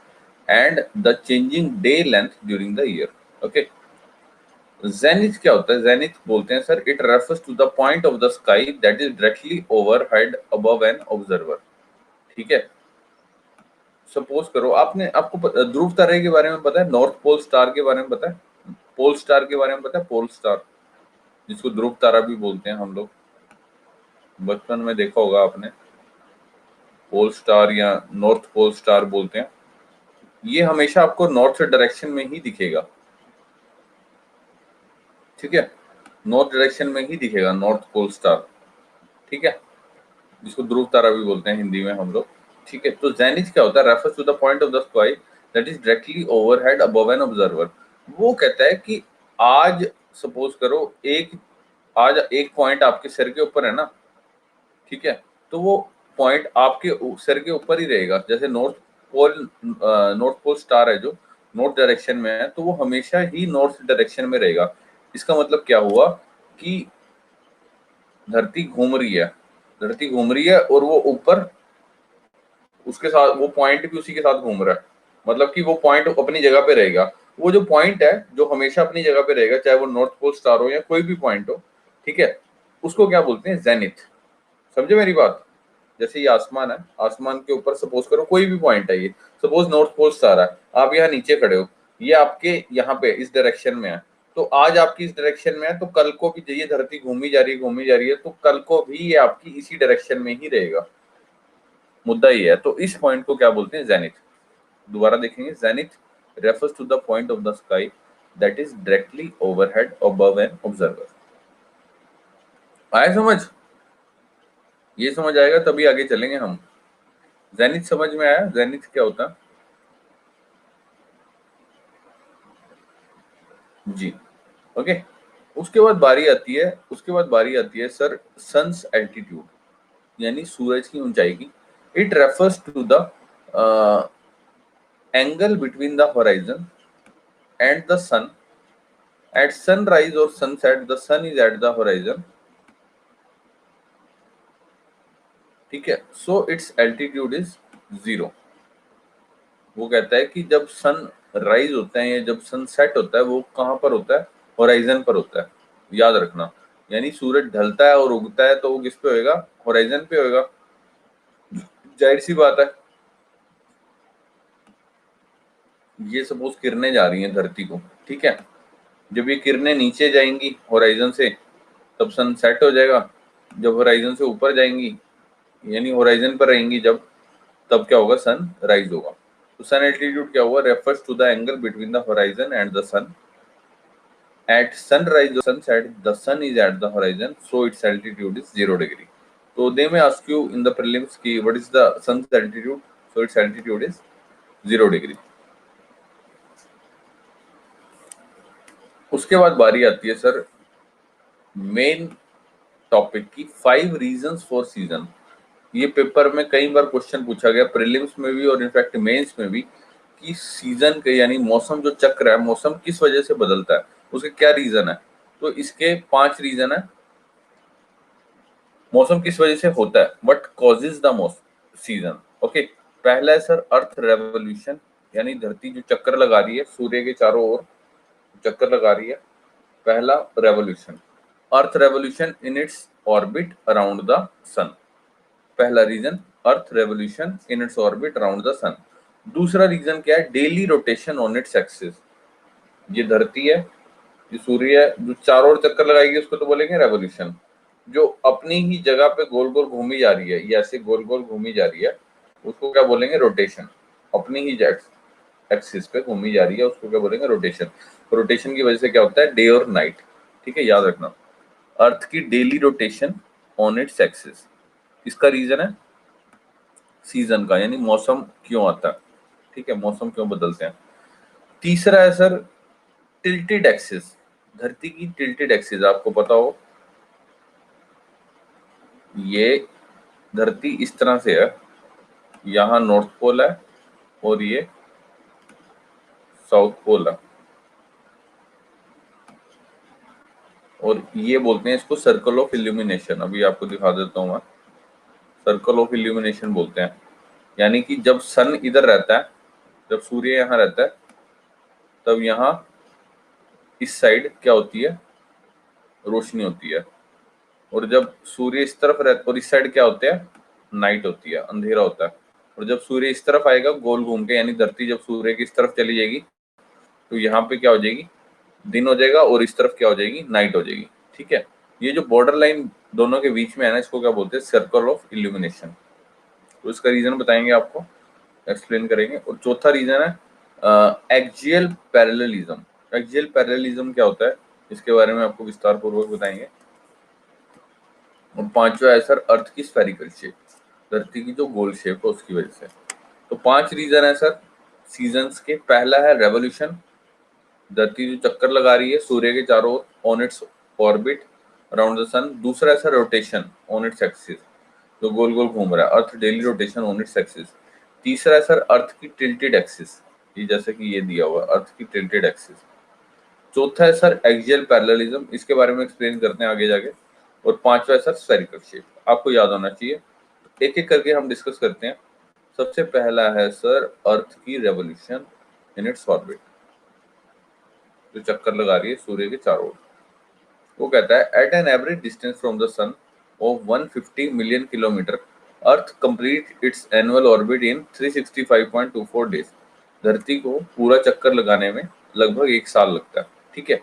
A: and the changing day length during the year, okay। Zenith क्या होता है? जेनिथ बोलते हैं sir, it refers to the point of the sky that is directly overhead above an observer, ठीक है। सपोज करो आपने, आपको ध्रुव तारे के बारे में पता है? नॉर्थ पोल स्टार के बारे में पता है? पोल स्टार के बारे में पता है? पोल स्टार, जिसको ध्रुव तारा भी बोलते हैं हम लोग, बचपन में देखा होगा आपने, पोल स्टार या नॉर्थ पोल स्टार बोलते हैं। ये हमेशा आपको नॉर्थ डायरेक्शन में ही दिखेगा, ठीक है, नॉर्थ डायरेक्शन में ही दिखेगा नॉर्थ पोल स्टार, ठीक है, जिसको ध्रुव तारा भी बोलते हैं हिंदी में हम लोग, ठीक है। तो जेनिथ क्या होता है? Refers to the point of the sky that is directly overhead above an observer. वो कहता है कि आज सपोज करो आज एक पॉइंट आपके सिर के ऊपर है ना, ठीक है, तो वो पॉइंट आपके सिर के ऊपर ही रहेगा। जैसे नॉर्थ पोल स्टार है जो नॉर्थ डायरेक्शन में है, तो वो हमेशा ही नॉर्थ डायरेक्शन में रहेगा। इसका मतलब क्या हुआ कि धरती घूम रही है, धरती घूम रही है और वो ऊपर उसके साथ वो पॉइंट भी उसी के साथ घूम रहा है, मतलब कि वो पॉइंट अपनी जगह पे रहेगा। वो जो पॉइंट है जो हमेशा अपनी जगह पे रहेगा, चाहे वो नॉर्थ पोल स्टार हो या कोई भी पॉइंट हो, ठीक है, उसको क्या बोलते हैं, जेनिथ। समझे मेरी बात? जैसे ये आसमान है, आसमान के ऊपर सपोज करो कोई भी पॉइंट है, ये सपोज नॉर्थ पोल स्टार है, आप यहाँ नीचे खड़े हो, ये आपके यहाँ पे इस डायरेक्शन में है, तो आज आपकी इस डायरेक्शन में है, तो कल को भी ये धरती घूमी जा रही है, तो कल को भी ये आपकी इसी डायरेक्शन में ही रहेगा। मुद्दा ये है, तो इस पॉइंट को क्या बोलते हैं, जेनिथ। दोबारा देखेंगे, zenith refers to the point of the sky that is directly overhead above an observer. आया समझ? ये समझ आएगा तभी आगे चलेंगे हम। जेनिथ समझ में आया? जेनिथ क्या होता है जी? ओके। उसके बाद बारी आती है सर सन्स एल्टीट्यूड, यानी सूरज की ऊंचाई की। It refers to the angle between the horizon and the sun at sunrise और sunset. The sun is at the horizon, ठीक है, सो इट्स एल्टीट्यूड इज 0। वो कहता है कि जब सन राइज होता है या जब सन सेट होता है, वो कहाँ पर होता है, होराइजन पर होता है। याद रखना, यानी सूरज ढलता है और उगता है तो वो किस पे होएगा, होराइजन पे होएगा। जाहिर सी बात है। ये सपोज किरणें जा रही हैं धरती को, ठीक है, जब ये किरणें नीचे जाएंगी होराइजन से, तब सन सेट हो जाएगा। जब होराइजन से ऊपर जाएंगी, यानी होराइजन पर रहेंगी जब, तब क्या होगा, सन राइज होगा। तो सन एल्टीट्यूड क्या हुआ, refers to the angle between the horizon and the sun at sunrise or sunset. The sun is at the horizon, so its altitude is 0 degree. So they may ask you in the prelims ki what is the sun's altitude, so its altitude is 0 degree. उसके बाद बारी आती है सर मेन टॉपिक की, 5 रीजंस फॉर सीजन। ये पेपर में कई बार क्वेश्चन पूछा गया, प्रीलिम्स में भी और इनफैक्ट मेंस में भी, कि सीजन के यानी मौसम जो चक्र है, मौसम किस वजह से बदलता है, उसके क्या रीजन है। तो इसके 5 रीजन है। मौसम किस वजह से होता है, what causes the season. Okay, पहला है सर अर्थ रेवोल्यूशन, यानी धरती जो चक्कर लगा रही है सूर्य के चारों ओर चक्कर लगा रही है, पहला revolution, earth revolution in its orbit around the sun. पहला reason earth revolution in its orbit around the sun. दूसरा रीजन क्या है, daily rotation on its axis. ये धरती है, ये सूर्य है, जो चारों ओर चक्कर लगाएगी उसको तो बोलेंगे रेवोल्यूशन। जो अपनी ही जगह पे गोल गोल घूमी जा रही है, ये ऐसे गोल गोल घूमी जा रही है, उसको क्या बोलेंगे, रोटेशन। अपनी ही एक्सिस पे घूमी जा रही है, उसको क्या बोलेंगे, रोटेशन। रोटेशन की वजह से क्या होता है, डे और नाइट, ठीक है, याद रखना। अर्थ की daily rotation on its axis, इसका रीजन है सीजन का, यानी मौसम क्यों आता है, ठीक है, मौसम क्यों बदलते हैं। तीसरा है सर टिल्टेड एक्सिस, धरती की टिल्टेड एक्सिस, आपको पता हो ये धरती इस तरह से है, यहाँ नॉर्थ पोल है और ये साउथ पोल है, और ये बोलते हैं इसको सर्कल ऑफ इल्यूमिनेशन। अभी आपको दिखा देता हूँ मैं, सर्कल ऑफ इल्यूमिनेशन बोलते हैं। यानी कि जब सन इधर रहता है, जब सूर्य यहाँ रहता है, तब यहाँ इस साइड क्या होती है, रोशनी होती है, और जब सूर्य इस तरफ रहता और इस साइड क्या होता है, नाइट होती है, अंधेरा होता है। और जब सूर्य इस तरफ आएगा गोल घूम के, यानी धरती जब सूर्य की इस तरफ चली जाएगी, तो यहाँ पे क्या हो जाएगी, दिन हो जाएगा, और इस तरफ क्या हो जाएगी, नाइट हो जाएगी, ठीक है। ये जो बॉर्डर लाइन दोनों के बीच में है ना, इसको क्या बोलते हैं, सर्कल ऑफ इल्यूमिनेशन। तो इसका रीजन बताएंगे, आपको एक्सप्लेन करेंगे। और चौथा रीजन है एक्सियल पैरेललिज्म। एक्सियल पैरेललिज्म क्या होता है, इसके बारे में आपको विस्तार पूर्वक बताएंगे। और पांचवा है सर अर्थ की स्फेरिकल शेप, धरती की जो गोल शेप है उसकी वजह से। तो 5 रीजन है सर सीजन्स के। पहला है रेवोल्यूशन, धरती जो चक्कर लगा रही है सूर्य के चारों ओर on its orbit around the sun. दूसरा ऐसा रोटेशन ऑन इट्स एक्सिस, जो गोल गोल घूम रहा है, earth daily rotation on its axis. तीसरा है सर अर्थ की टिल्टेड एक्सिस, ये जैसे कि ये दिया हुआ अर्थ की टिल्टेड एक्सिस। चौथा है सर एक्सियल पैरेललिज्म, इसके बारे में एक्सप्लेन करते हैं आगे जाके। और पांचवा है सर स्फेरिकल शेप, आपको याद होना चाहिए। एक एक करके हम डिस्कस करते हैं। सबसे पहला है सर अर्थ की रेवोल्यूशन इन इट्स ऑर्बिट, जो चक्कर लगा रही है सूर्य के चारों ओर। वो कहता है at an average distance from the sun of 150 million kilometre earth complete its annual orbit in 365.24 days. धरती को पूरा चक्कर लगाने में लगभग 1 साल लगता है, ठीक है।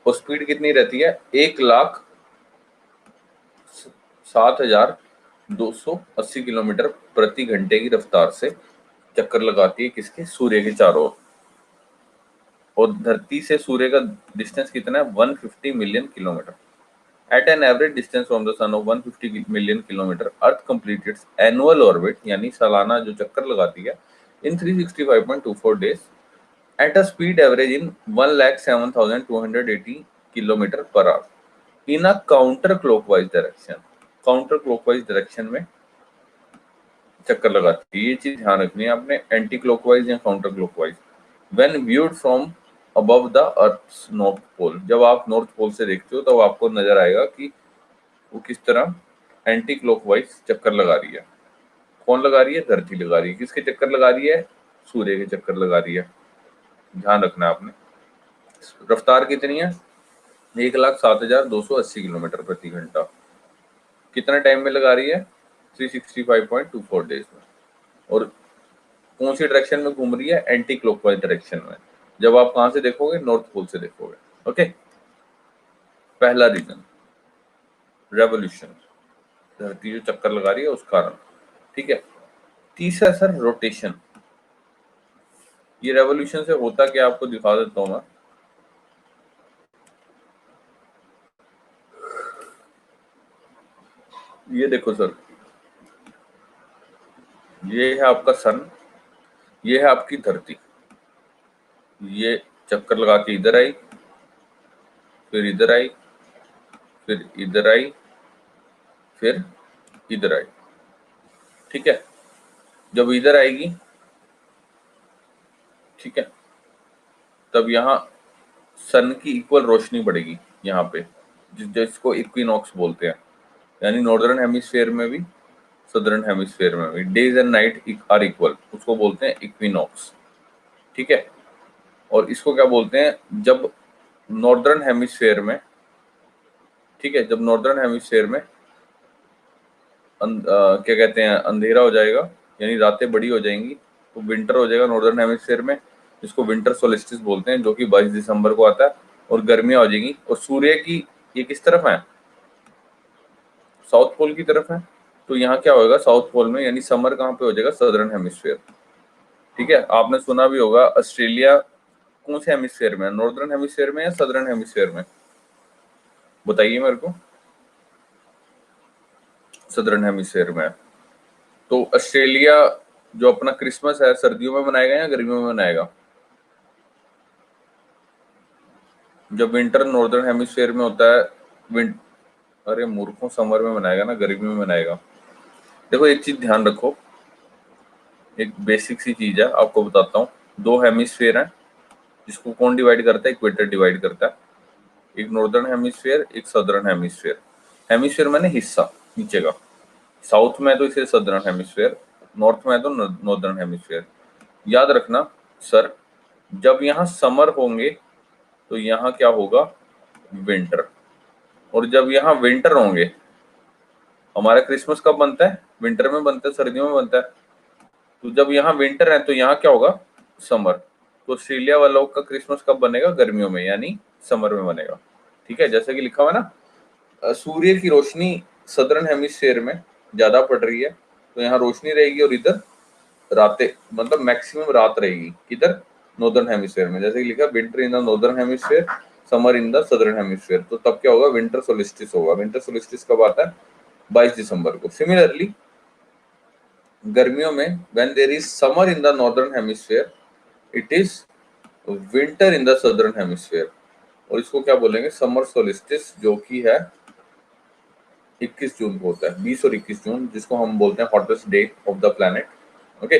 A: और स्पीड कितनी रहती है? 1,07,280 किलोमीटर प्रति घंटे की रफ्तार से चक्कर लगाती है किसके? सूर्य के चारों ओर। और धरती से सूर्य का डिस्टेंस कितना है? 150 million kilometre. At an average distance from the sun of 150 million kilometre earth complete its annual orbit, यानी सालाना जो चक्कर लगाती है, in 365.24 days at a speed average in 1,07,280 kilometre per hour in a counter clockwise direction. Counter clockwise direction में चक्कर लगाती है, ये चीज ध्यान रखनी है आपने, एंटी क्लॉकवाइज या counter clockwise. When viewed from above the earth's north pole, जब आप नॉर्थ पोल से देखते हो तो आपको नजर आएगा कि वो किस तरह एंटी क्लॉकवाइज चक्कर लगा रही है। कौन लगा रही है? धरती लगा रही है। किसके चक्कर लगा रही है? सूर्य के चक्कर लगा रही है, ध्यान रखना है आपने। रफ्तार कितनी है? 1,07,280 किलोमीटर प्रति घंटा। कितने टाइम में लगा रही है? 365.24 डेज में। और कौन सी डायरेक्शन में घूम रही है? एंटी क्लॉकवाइज डायरेक्शन में। जब आप कहां से देखोगे? नॉर्थ पोल से देखोगे। ओके, पहला रीजन रेवोल्यूशन, धरती जो चक्कर लगा रही है उस कारण, ठीक है। तीसरा सर रोटेशन। ये रेवोल्यूशन से होता क्या, आपको दिखा देता हूं मैं। ये देखो सर, ये है आपका सन, ये है आपकी धरती। ये चक्कर लगा के इधर आई, फिर इधर आई, फिर इधर आई, फिर इधर आई, ठीक है। जब इधर आएगी, ठीक है, तब यहाँ सन की इक्वल रोशनी पड़ेगी यहाँ पे, जिसको इक्विनॉक्स बोलते हैं। यानी नॉर्दर्न हेमिस्फीयर में भी सदर्न हेमिस्फीयर में भी days and night are equal, उसको बोलते हैं इक्विनॉक्स, ठीक है। और इसको क्या बोलते हैं? जब नॉर्दर्न हेमिस्फीयर में, ठीक है, जब नॉर्दर्न हेमिस्फीयर में क्या कहते हैं, अंधेरा हो जाएगा, यानी रातें बड़ी हो जाएंगी, तो विंटर हो जाएगा नॉर्दर्न हेमिस्फीयर में, जिसको विंटर सोलिस्टिस बोलते हैं, जो कि 22 दिसंबर को आता है। और गर्मियां हो जाएंगी, और सूर्य की ये किस तरफ है? साउथ पोल की तरफ है। तो यहाँ क्या होगा साउथ पोल में, यानी समर कहाँ पे हो जाएगा? सदर्न हेमिस्फीयर, ठीक है। आपने सुना भी होगा ऑस्ट्रेलिया कौन से हेमिस्फीयर में है? नॉर्दर्न हेमिस्फीयर में या सदर्न हेमिस्फीयर में? बताइए मेरे को। सदर्न हेमिस्फीयर में है। तो ऑस्ट्रेलिया जो अपना क्रिसमस है सर्दियों में मनाएगा या गर्मियों में मनाएगा? जब विंटर नॉर्दर्न हेमिस्फीयर में होता है, अरे मूर्खों, समर में मनाएगा ना, गर्मियों में मनाएगा। देखो एक चीज ध्यान रखो, एक बेसिक सी चीज है, आपको बताता हूँ। दो हेमिस्फीयर हैं, जिसको कौन डिवाइड करता है? इक्वेटर डिवाइड करता है। एक नॉर्दर्न हेमिस्फीयर, एक सदर्न हेमिस्फीयर। हेमिस्फीयर माने हिस्सा नीचे का। साउथ में है तो इसे सदर्न हेमिस्फीयर, नॉर्थ में है तो नॉर्दर्न हेमिस्फीयर। याद रखना सर, जब यहाँ समर होंगे तो यहाँ क्या होगा? विंटर। और जब यहाँ विंटर होंगे, हमारा क्रिसमस कब बनता है? विंटर में बनता है, सर्दियों में बनता है। तो जब यहाँ विंटर है तो यहाँ क्या होगा? समर। तो ऑस्ट्रेलिया वालों का क्रिसमस कब बनेगा? गर्मियों में, यानी समर में बनेगा, ठीक है। जैसे कि लिखा हुआ है ना, सूर्य की रोशनी सदर्न हेमिस्फीयर में ज्यादा पड़ रही है, तो यहाँ रोशनी रहेगी, और इधर रातें, मतलब मैक्सिमम रात रहेगी। किधर? नॉर्दर्न हेमिस्फीयर में। जैसे कि लिखा winter in the northern hemisphere, summer in the southern hemisphere. तो तब क्या होगा? विंटर सोलिस्टिस होगा। विंटर सोलिस्टिस कब आता है? 22 दिसंबर को। सिमिलरली गर्मियों में when there is summer in the northern hemisphere, it is winter in the southern hemisphere. और इसको क्या बोलेंगे, समर सोलिस्टिस, जो कि है 21 जून को होता है, 20 और 21 जून, जिसको हम बोलते हैं hottest day of the planet. Okay,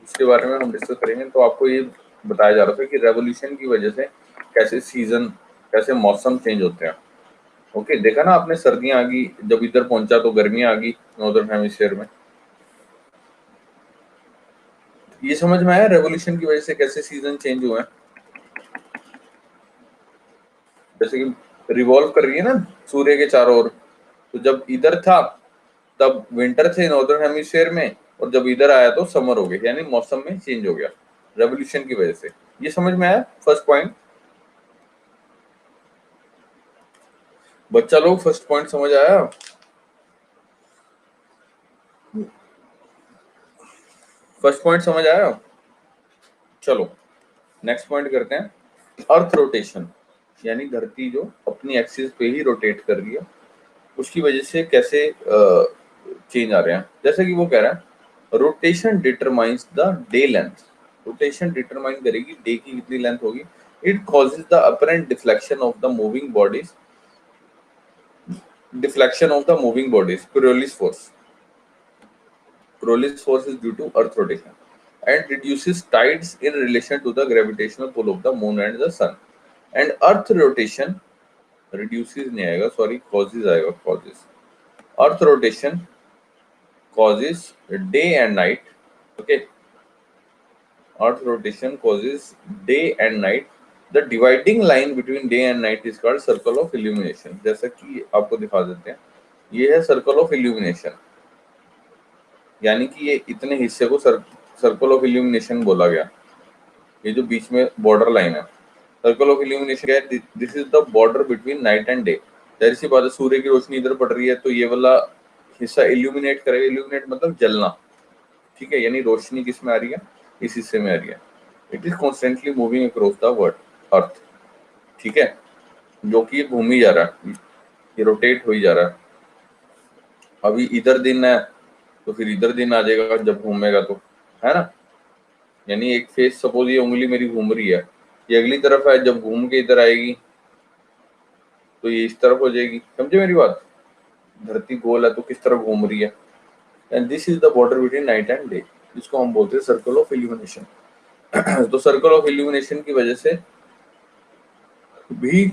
A: इसके बारे में हम डिस्कस करेंगे। तो आपको ये बताया जा रहा था कि रेवोल्यूशन की वजह से कैसे सीजन, कैसे मौसम चेंज होते हैं। ओके, देखा ना आपने, सर्दियां आ गई, जब इधर पहुंचा तो गर्मियां आ गई नॉर्दर्न हेमिस्फीयर में। ये समझ में आया रेवोल्यूशन की वजह से कैसे सीजन चेंज हुए हैं। जैसे कि रिवॉल्व कर रही है ना सूर्य के चारों ओर, तो जब इधर था तब विंटर थे नॉर्दर्न हेमिस्फीयर में, और जब इधर आया तो समर हो गया, यानी मौसम में चेंज हो गया रेवोल्यूशन की वजह से। ये समझ में आया फर्स्ट पॉइंट। बच्चा लोग फर्स्ट पॉइंट समझ आया। फर्स्ट पॉइंट समझ आया। चलो नेक्स्ट पॉइंट करते हैं, अर्थ रोटेशन, यानी धरती जो अपनी एक्सिस पे ही रोटेट कर रही है, उसकी वजह से कैसे चेंज आ रहे हैं। जैसे कि वो कह रहा है rotation determines the day length, rotation determine करेगी डे की कितनी लेंथ होगी। It causes the apparent deflection of the moving bodies, deflection of the moving bodies, Coriolis force, Coriolis force is due to Earth rotation and reduces tides in relation to the gravitational pull of the moon and the sun. And Earth rotation reduces नहीं आएगा, sorry, causes आएगा, causes. Earth rotation causes day and night. Okay, Earth rotation causes day and night. The dividing line between day and night is called circle of illumination. जैसा कि आपको दिखा देते हैं, ये है सर्कल ऑफ इल्यूमिनेशन, यानी कि ये इतने हिस्से को सर्कल ऑफ इल्यूमिनेशन बोला गया। ये जो बीच में बॉर्डर लाइन है, सर्कल ऑफ इल्यूमिनेशन है, this is the border between night and day. जाहिर सी बात है, सूर्य की रोशनी इधर पड़ रही है तो ये वाला हिस्सा इल्यूमिनेट करेगा, इल्यूमिनेट मतलब जलना, ठीक है, यानी रोशनी किस में आ रही है, इस हिस्से में आ रही है। It is constantly moving across the world earth, ठीक है, जो कि ये घूम ही जा रहा है, ये रोटेट हो ही जा रहा है। अभी इधर दिन है तो फिर इधर दिन आ जाएगा जब घूमेगा तो, है ना, यानी एक फेस, सपोज ये उंगली मेरी घूम रही है, ये अगली तरफ है, जब घूम के इधर आएगी तो ये इस तरफ हो जाएगी, समझे मेरी बात। धरती गोल है तो किस तरफ घूम रही है, and this is the border between night and day, जिसको हम बोलते हैं सर्कल ऑफ इल्यूमिनेशन। तो सर्कल ऑफ इल्यूमिनेशन की वजह से भी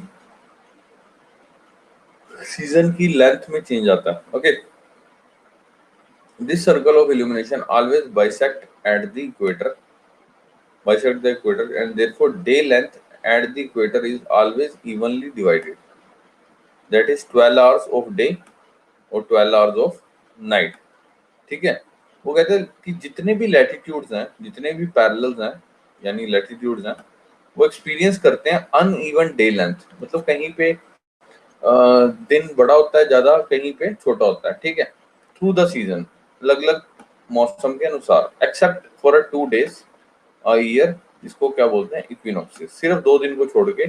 A: सीजन की लेंथ में चेंज आता है। Okay, this circle of illumination always bisect at the equator, bisect the equator, and therefore day length at the equator is always evenly divided, that is 12 hours of day और 12 hours of night, ठीक है। वो कहते हैं कि जितने भी लैटिट्यूड्स हैं, जितने भी पैरेलल्स हैं, यानी लैटिट्यूड्स हैं, वो एक्सपीरियंस करते हैं अनइवन डे लेंथ, मतलब कहीं पे दिन बड़ा होता है ज्यादा, कहीं पे छोटा होता है, ठीक है, थ्रू द सीजन, अलग अलग मौसम के अनुसार, except for 2 days a year, इसको क्या बोलते हैं, इक्विनॉक्स। सिर्फ 2 दिन को छोड़ के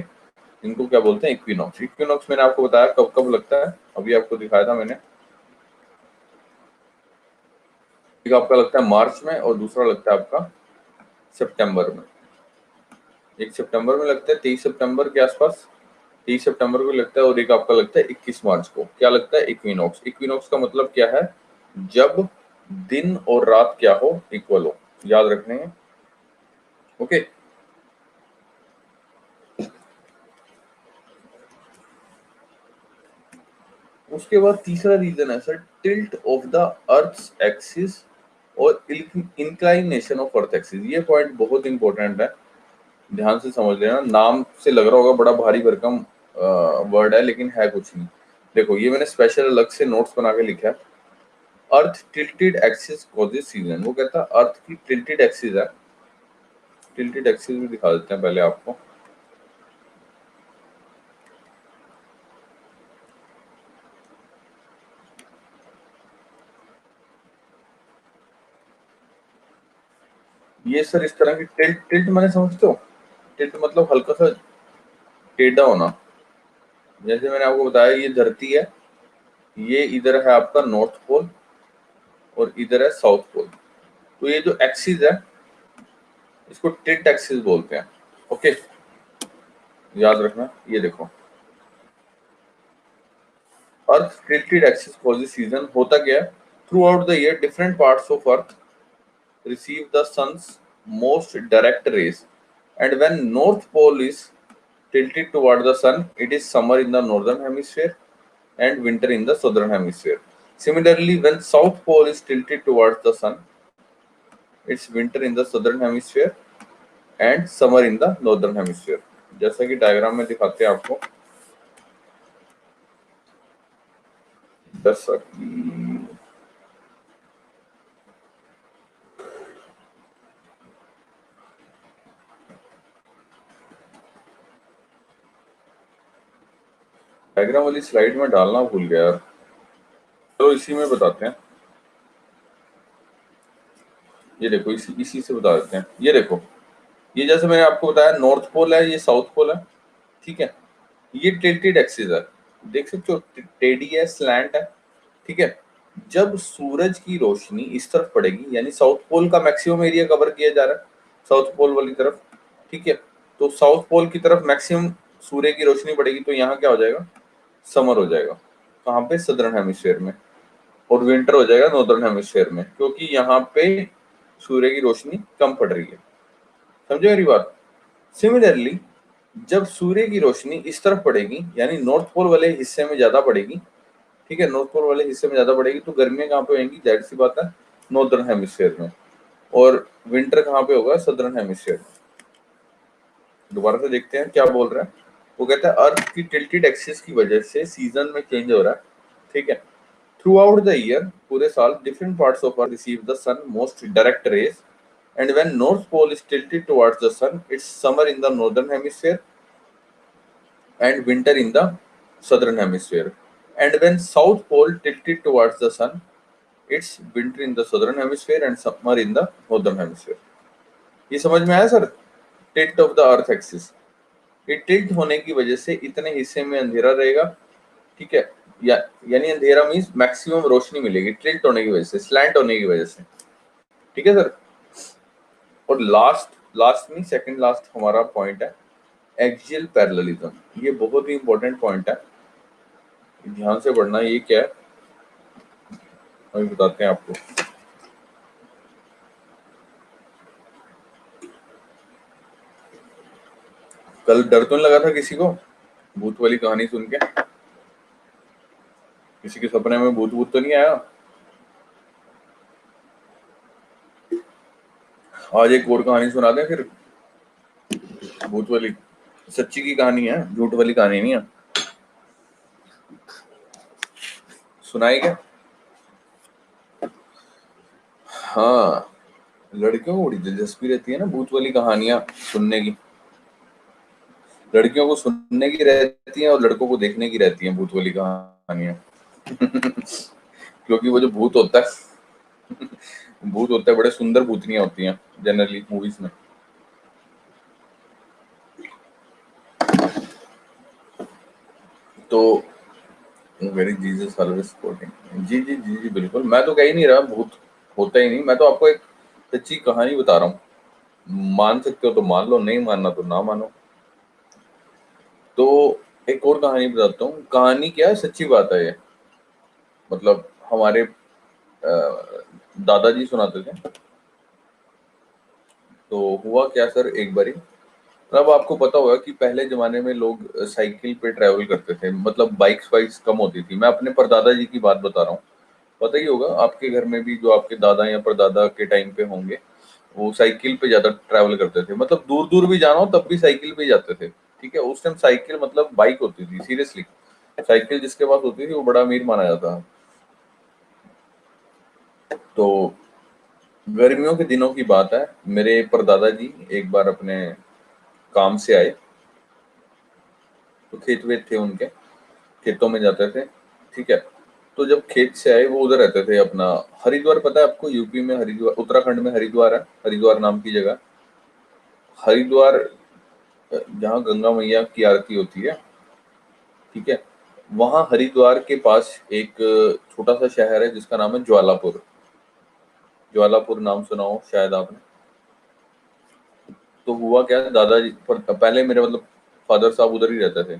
A: इनको क्या बोलते हैं, इक्विनॉक्स। इक्विनॉक्स मैंने आपको बताया कब कब लगता है, अभी आपको दिखाया था मैंने। एक आपका लगता है मार्च में और दूसरा लगता है आपका सितंबर में। एक सितंबर में लगता है 23 सितंबर के आसपास, 23 सितंबर को लगता है, और एक आपका लगता है 21 मार्च को। क्या लगता है, इक्विनॉक्स। इक्विनॉक्स का मतलब क्या है, जब दिन और रात क्या हो, इक्वल हो, याद रखने हैं। ओके, उसके बाद तीसरा रीजन है sir, tilt of the earth's axis और इंक्लाइनेशन ऑफ अर्थ एक्सिस। ये पॉइंट बहुत इंपॉर्टेंट है, ध्यान से समझ लेना। नाम से लग रहा होगा बड़ा भारी भरकम वर्ड है, लेकिन है कुछ नहीं। देखो, ये मैंने स्पेशल अलग से नोट्स बना के लिखा है। अर्थ टिल्टेड एक्सिस कॉजेज सीजन। वो कहता है अर्थ की टिल्टेड एक्सिस है, टिल्टेड एक्सिस भी दिखा देते हैं पहले आपको। ये सर इस तरह की टिल्ट, टिल्ट मैंने समझते हो, टिल्ट मतलब हल्का सा टेढ़ा होना। जैसे मैंने आपको बताया, ये धरती है, ये इधर है आपका नॉर्थ पोल और इधर है साउथ पोल। तो ये जो एक्सिस है, इसको टिल्ट एक्सिस बोलते हैं। ओके, याद रखना। ये देखो, earth tilted axis for the season होता क्या है, throughout the year different parts of earth receive the sun's most direct rays, and when north pole is tilted toward the sun, it is summer in the northern hemisphere and winter in the southern hemisphere. Similarly, when south pole is tilted towards the sun, it's winter in the southern hemisphere and summer in the northern hemisphere. जैसा कि डायग्राम में दिखाते हैं आपको, जैसा कि डायग्राम वाली स्लाइड में डालना भूल गया यार, तो इसी में बताते हैं। ये देखो, इसी से बता देते हैं। ये देखो, ये जैसे मैंने आपको बताया नॉर्थ पोल है, ये साउथ पोल है, ठीक है। ये टिल्टेड एक्सिस है, देख सकते हो, टेडी है, स्लैंट है, ठीक है। जब सूरज की रोशनी इस तरफ पड़ेगी, यानी साउथ पोल का मैक्सिमम एरिया कवर किया जा रहा है, साउथ पोल वाली तरफ, ठीक है। तो साउथ पोल की तरफ मैक्सिमम सूर्य की रोशनी पड़ेगी, तो यहाँ क्या हो जाएगा, समर हो जाएगा। कहाँ पे, सदर्न हेमिस्फीयर में। और विंटर हो जाएगा नॉर्दर्न हेमिस्फीयर में, क्योंकि यहाँ पे सूर्य की रोशनी कम पड़ रही है। समझे मेरी बात। सिमिलरली, जब सूर्य की रोशनी इस तरफ पड़ेगी, यानी नॉर्थ पोल वाले हिस्से में ज्यादा पड़ेगी, ठीक है, नॉर्थ पोल वाले हिस्से में ज्यादा पड़ेगी, तो गर्मियां कहाँ पे होंगी, जाहिर सी बात है, नॉर्दर्न हेमिस्फीयर में। और विंटर कहाँ पे होगा, सदर्न हेमिस्फीयर में। दोबारा से देखते हैं क्या बोल रहा है। वो कहता है अर्थ की टिल्टेड एक्सिस की वजह से सीजन में चेंज हो रहा है, ठीक है। थ्रू आउट द ईयर, पूरे साल, different parts of earth receive the sun most direct rays, and when north pole is tilted towards the sun, it's summer in the northern hemisphere and winter in the southern hemisphere, and when south pole tilted towards the sun, it's winter in the southern hemisphere and summer in the northern hemisphere. ये समझ में आया sir, tilt of the earth axis. ये टिल्ट होने की वजह से इतने हिस्से में अंधेरा रहेगा, ठीक है, यानी अंधेरा मीन्स मैक्सिमम रोशनी मिलेगी टिल्ट होने की वजह से, स्लैंट होने की वजह से, ठीक है सर। और लास्ट नहीं, सेकंड लास्ट हमारा पॉइंट है एक्सियल पैरेललिज्म। ये बहुत ही इंपॉर्टेंट पॉइंट है, ध्यान से पढ़ना। ये क्या है, अभी बताते हैं आपको। कल डर तो नहीं लगा था किसी को भूत वाली कहानी सुन के? किसी के सपने में भूत भूत तो नहीं आया? आज एक और कहानी सुना दें फिर, भूत वाली, सच्ची की कहानी है, झूठ वाली कहानी नहीं है। सुनाई क्या? हाँ, लड़कियों को बड़ी दिलचस्पी रहती है ना भूत वाली कहानियां सुनने की। लड़कियों को सुनने की रहती है और लड़कों को देखने की रहती है भूत वाली कहानियां। क्योंकि वो जो भूत होता है, भूत होता है, बड़े सुंदर भूतनियां होती हैं जनरली मूवीज में। तो वेरी जीसस ऑलवेज सपोर्टिंग। जी जी जी जी बिल्कुल, मैं तो कह ही नहीं रहा भूत होता ही नहीं, मैं तो आपको एक सच्ची कहानी बता रहा हूँ। मान सकते हो तो मान लो, नहीं मानना तो ना मानो। तो एक और कहानी बताता हूँ। कहानी क्या है, सच्ची बात है ये। मतलब हमारे दादाजी सुनाते थे। तो हुआ क्या सर, एक बारी, अब आपको पता होगा कि पहले जमाने में लोग साइकिल पे ट्रैवल करते थे, मतलब बाइक्स वाइक्स कम होती थी। मैं अपने परदादा जी की बात बता रहा हूँ। पता ही होगा आपके घर में भी, जो आपके दादा या परदादा के टाइम पे होंगे, वो साइकिल पे ज्यादा ट्रैवल करते थे। मतलब दूर दूर भी जाना हो तब भी साइकिल पे ही जाते थे, ठीक है। उस टाइम साइकिल मतलब बाइक होती थी, सीरियसली। साइकिल जिसके पास होती थी वो बड़ा अमीर माना जाता था। तो गर्मियों के दिनों की बात है, मेरे परदादा जी एक बार अपने काम से आए, तो खेत वेत थे उनके, खेतों में जाते थे, ठीक है। तो जब खेत से आए, वो उधर रहते थे अपना हरिद्वार, पता है आपको, यूपी में हरिद्वार, उत्तराखंड में हरिद्वार है, हरिद्वार नाम की जगह। हरिद्वार, जहाँ गंगा मैया की आरती होती है, ठीक है। वहां हरिद्वार के पास एक छोटा सा शहर है जिसका नाम है ज्वालापुर। ज्वालापुर नाम सुना हो शायद आपने। तो हुआ क्या, दादाजी पहले मेरे मतलब फादर साहब उधर ही रहते थे,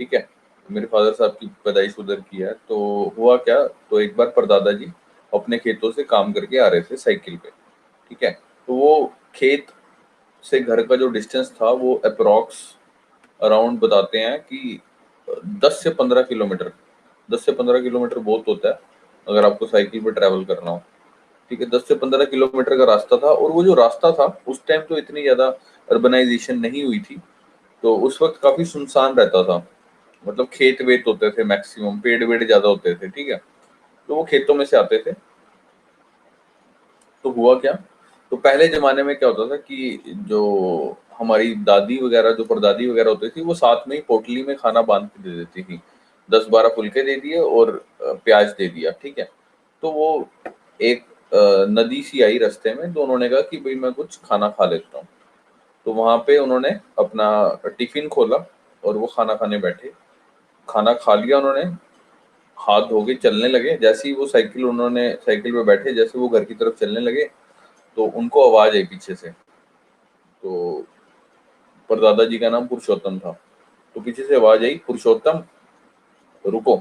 A: ठीक है, मेरे फादर साहब की पैदाइश उधर की है। तो हुआ क्या, तो एक बार परदादा जी अपने खेतों से काम करके आ रहे थे साइकिल पे, ठीक है। तो वो खेत से घर का जो डिस्टेंस था वो अप्रॉक्स अराउंड बताते हैं कि 10 से 15 किलोमीटर, 10 से 15 किलोमीटर बहुत होता है अगर आपको साइकिल पे ट्रैवल करना हो, ठीक है। 10 से 15 किलोमीटर का रास्ता था, और वो जो रास्ता था उस टाइम तो इतनी ज्यादा अर्बनाइजेशन नहीं हुई थी, तो उस वक्त काफी सुनसान रहता था, मतलब खेत वेत होते थे मैक्सिमम, पेड़ वेड़ ज्यादा होते थे, ठीक है। तो वो खेतों में से आते थे। तो हुआ क्या, तो पहले जमाने में क्या होता था कि जो हमारी दादी वगैरह, जो परदादी वगैरह होती थी, वो साथ में ही पोटली में खाना बांध के दे देती थी, 10-12 फुलके दे दिए और प्याज दे दिया, ठीक है। तो वो एक नदी सी आई रास्ते में, तो उन्होंने कहा कि भाई मैं कुछ खाना खा लेता हूँ। तो वहां पे उन्होंने अपना टिफिन खोला और वो खाना खाने बैठे, खाना खा लिया उन्होंने, हाथ धो के चलने लगे। जैसे ही वो साइकिल पे बैठे, जैसे वो घर की तरफ चलने लगे, तो उनको आवाज आई पीछे से। तो परदादा जी का नाम पुरुषोत्तम था। तो पीछे से आवाज आई, पुरुषोत्तम रुको।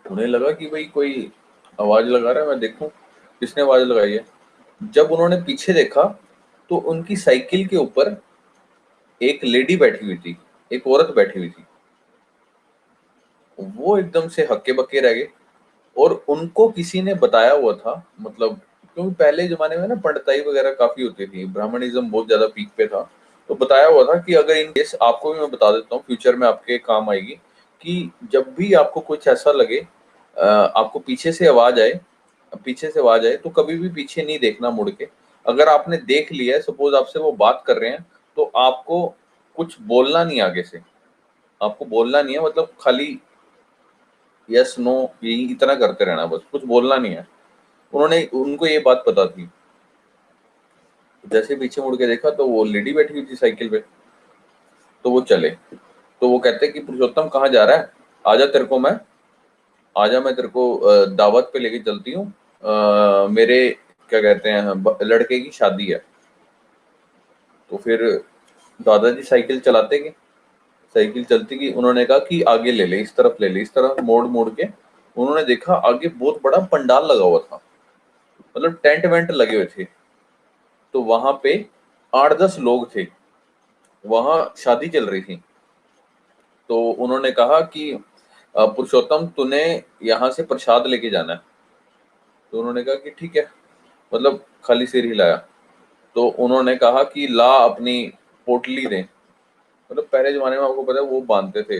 A: उन्हें लगा कि भाई कोई आवाज लगा रहा है, मैं देखूं किसने आवाज लगाई है। जब उन्होंने पीछे देखा तो उनकी साइकिल के ऊपर एक लेडी बैठी हुई थी, एक औरत बैठी हुई थी। वो एकदम से हक्के बक्के रह गए, और उनको किसी ने बताया हुआ था, मतलब क्योंकि पहले जमाने में ना पंडिताई वगैरह काफी होती थी, ब्राह्मणिज्म बहुत ज्यादा पीक पे था। तो बताया हुआ था कि अगर इन केस, आपको भी मैं बता देता हूँ, फ्यूचर में आपके काम आएगी, कि जब भी आपको कुछ ऐसा लगे, आपको पीछे से आवाज आए, तो कभी भी पीछे नहीं देखना मुड़ के। अगर आपने देख लिया है, सपोज आपसे वो बात कर रहे हैं, तो आपको कुछ बोलना नहीं आगे से, आपको बोलना नहीं है, मतलब खाली यस नो यही इतना करते रहना, बस कुछ बोलना नहीं है। उनको ये बात पता थी। जैसे पीछे मुड़ के देखा तो वो लेडी बैठी हुई थी साइकिल पे। तो वो चले, तो वो कहते कि पुरुषोत्तम कहाँ जा रहा है, आजा तेरे को मैं आजा मैं तेरे को दावत पे लेके चलती हूँ, मेरे क्या कहते हैं लड़के की शादी है। तो फिर दादाजी साइकिल चलाते गए, साइकिल चलती गई। उन्होंने कहा कि आगे ले ले, इस तरफ ले ले, इस तरफ मोड़ मोड़ के उन्होंने देखा आगे बहुत बड़ा पंडाल लगा हुआ था, मतलब टेंट वेंट लगे हुए थे। तो वहां पे 8-10 लोग थे, वहां शादी चल रही थी। तो उन्होंने कहा कि पुरुषोत्तम तूने यहाँ से प्रसाद लेके जाना है। तो उन्होंने कहा कि ठीक है, मतलब खाली सिर हिलाया। तो उन्होंने कहा कि ला अपनी पोटली दे, मतलब पहले जमाने में आपको पता है वो बांधते थे,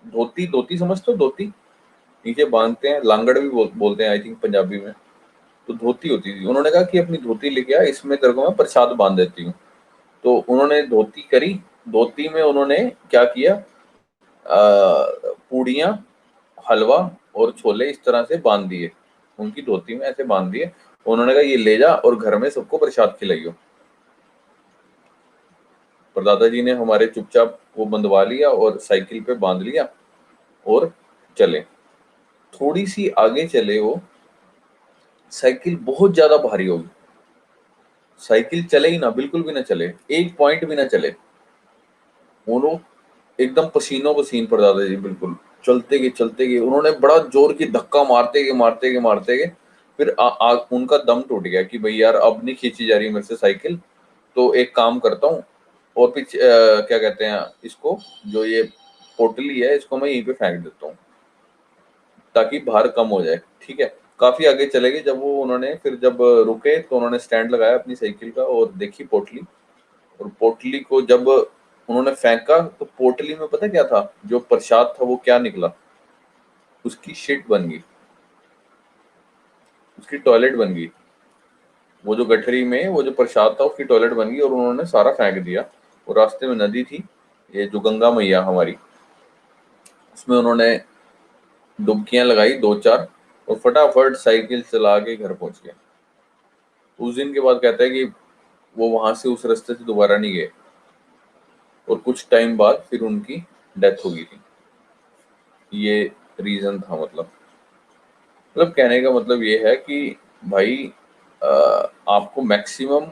A: धोती, धोती समझते हो, धोती नीचे बांधते हैं, लांगड़ भी बोलते हैं आई थिंक पंजाबी में। तो धोती होती थी। उन्होंने कहा कि अपनी धोती लेके आ, इसमें तेरे को मैं प्रसाद बांध देती हूँ। तो उन्होंने धोती करी, धोती में उन्होंने क्या किया, पूड़ियाँ, हलवा और छोले इस तरह से बांध दिए, उनकी धोती में ऐसे बांध दिए। उन्होंने कहा ये ले जा और घर में सबको प्रसाद खिलाइयो। पर दादाजी ने हमारे चुपचाप वो बंधवा लिया और साइकिल पे बांध लिया और चले। थोड़ी सी आगे चले, वो साइकिल बहुत ज्यादा भारी होगी, साइकिल चले ही ना, बिल्कुल भी ना चले, एक पॉइंट भी ना चले। वो लोग एकदम पसीनों पसीन, पर दादाजी बिल्कुल चलते गए। उन्होंने बड़ा जोर की धक्का मारते गए। फिर उनका दम टूट गया कि भाई यार अब नहीं खींची जा रही मेरे से साइकिल, तो एक काम करता हूँ, और पीछे क्या कहते हैं इसको, जो ये पोटली है इसको मैं यहीं पे फेंक देता हूँ ताकि भार कम हो जाए, ठीक है। काफी आगे चले गए। जब वो उन्होंने फिर जब रुके तो उन्होंने स्टैंड लगाया अपनी साइकिल का और देखी पोटली। और पोटली को जब उन्होंने फेंका तो पोटली में पता क्या था, जो प्रसाद था वो क्या निकला, उसकी शिट बन गई, उसकी टॉयलेट बन गई। वो जो गठरी में वो जो प्रसाद था उसकी टॉयलेट बन गई, और उन्होंने सारा फेंक दिया। और रास्ते में नदी थी, ये जो गंगा मैया हमारी, उसमें उन्होंने डुबकियां लगाई 2-4, और फटाफट साइकिल चला के घर पहुंच गए। उस दिन के बाद कहता है कि वो वहां से उस रास्ते से दोबारा नहीं गए, और कुछ टाइम बाद फिर उनकी डेथ हो गई थी। ये रीजन था, मतलब कहने का मतलब ये है कि भाई, आपको मैक्सिमम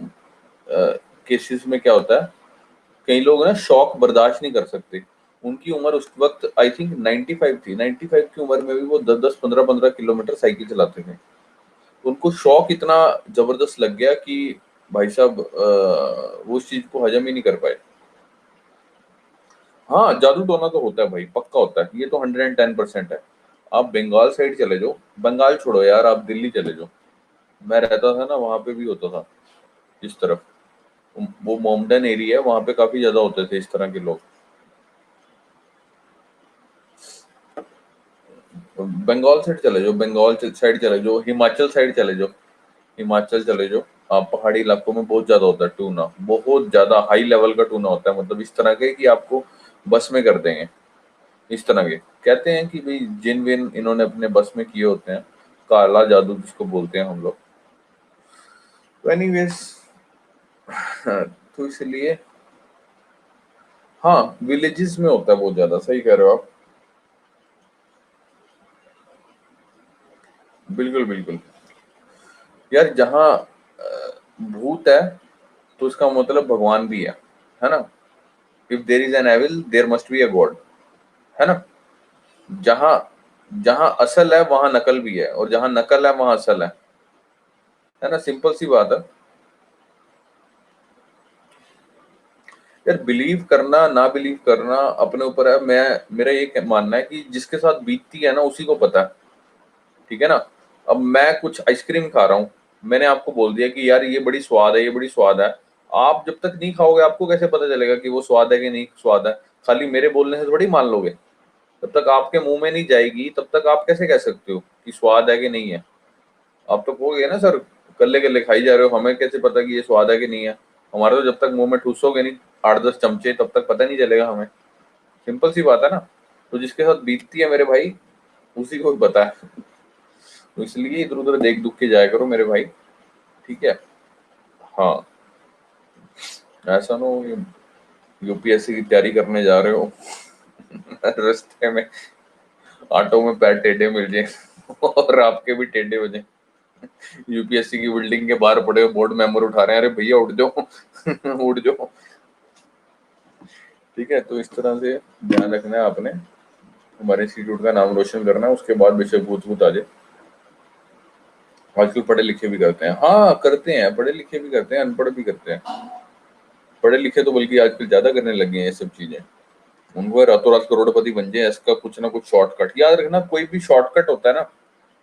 A: केसेस में क्या होता है, कई लोग ना शॉक बर्दाश्त नहीं कर सकते। उनकी उम्र उस वक्त आई थिंक 95 थी, 95 की उम्र में भी वो 10-10, 15-15 किलोमीटर साइकिल चलाते थे। उनको शौक इतना जबरदस्त लग गया कि भाई साहब वो उस चीज को हजम ही नहीं कर पाए। हाँ, जादू टोना तो होता है भाई, पक्का होता है, ये तो 110% है। आप बंगाल साइड चले जाओ, बंगाल छोड़ो यार, आप दिल्ली चले जाओ, मैं रहता था ना वहां पे भी होता था इस तरफ। वो मोमडन एरिया है, वहां पे काफी ज्यादा होते थे इस तरह के लोग। बंगाल साइड चले जाओ, बंगाल साइड चले जाओ, हिमाचल साइड चले जाओ, हिमाचल चले जाओ। आप पहाड़ी इलाकों में बहुत ज्यादा होता है टूना, बहुत ज्यादा हाई लेवल का टूना होता है, मतलब इस तरह के कि आपको बस में कर देंगे। इस तरह के कहते हैं कि भाई जिन विन इन्होंने अपने बस में किए होते हैं, काला जादू जिसको बोलते हैं हम लोग। तो एनीवेज, तो इसलिए हाँ, विलेजेस में होता है बहुत ज्यादा, सही कह रहे हो आप। बिल्कुल बिल्कुल। यार जहाँ भूत है तो उसका मतलब भगवान भी है ना। If there is an evil there must be a god, है ना। जहाँ जहाँ असल है वहां नकल भी है, और जहाँ नकल है वहां असल है ना, सिंपल सी बात है। यार बिलीव करना ना बिलीव करना अपने ऊपर है। मैं मेरा ये मानना है कि जिसके साथ बीतती है ना उसी को पता है, ठीक है ना। अब मैं कुछ आइसक्रीम खा रहा हूँ, मैंने आपको बोल दिया कि यार ये बड़ी स्वाद है, ये बड़ी स्वाद है। आप जब तक नहीं खाओगे आपको कैसे पता चलेगा कि वो स्वाद है कि नहीं स्वाद है। खाली मेरे बोलने से थोड़ी मान लोगे। जब तक आपके मुंह में नहीं जाएगी तब तक आप कैसे कह सकते हो कि स्वाद है कि नहीं है। आप तो कहोगे ना सर, गल्ले गल्ले खाई जा रहे हो, हमें कैसे पता कि ये स्वाद है कि नहीं है। हमारा तो जब तक मुंह में ठूसोगे नहीं 8-10 चमचे तब तक पता नहीं चलेगा हमें। सिंपल सी बात है ना। तो जिसके साथ बीतती है मेरे भाई उसी को भी पता है। तो इसलिए इधर उधर देख दुख के जाया करो मेरे भाई, ठीक है। हाँ, ऐसा ना हो यूपीएससी की तैयारी करने जा रहे हो रास्ते में ऑटो में पैर टेढ़े मिल जाए और आपके भी टेढ़े हो जाए। यूपीएससी की बिल्डिंग के बाहर पड़े हो, बोर्ड मेंबर उठा रहे हैं, अरे भैया उठ जाओ उठ जाओ। ठीक है, तो इस तरह से ध्यान रखना है आपने, हमारे इंस्टीट्यूट का नाम रोशन करना है, उसके बाद बेशक भूत भूत आ जाए। आजकल पढ़े लिखे भी करते हैं, हाँ करते हैं, पढ़े लिखे भी करते हैं, अनपढ़ भी करते हैं। पढ़े लिखे तो बल्कि आजकल ज्यादा करने लगे हैं ये सब चीजें। उनको रातों रात करोड़पति बन जाए, इसका कुछ ना कुछ शॉर्टकट याद रखना। कोई भी शॉर्टकट होता है ना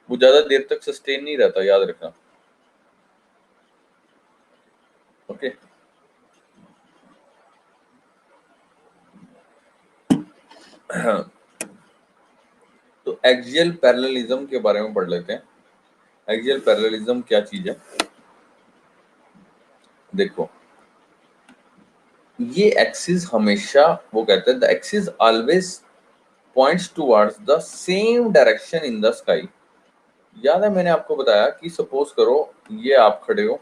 A: वो ज्यादा देर तक सस्टेन नहीं रहता, याद रखना। ओके। तो एक्सियल पैरेललिज्म के बारे में पढ़ लेते हैं। एक्सियल पैरेललिज्म क्या चीज है, देखो। ये एक्सिस हमेशा, वो कहते हैं the axis always points towards the same direction in the sky. याद है मैंने आपको बताया कि सपोज करो ये आप खड़े हो,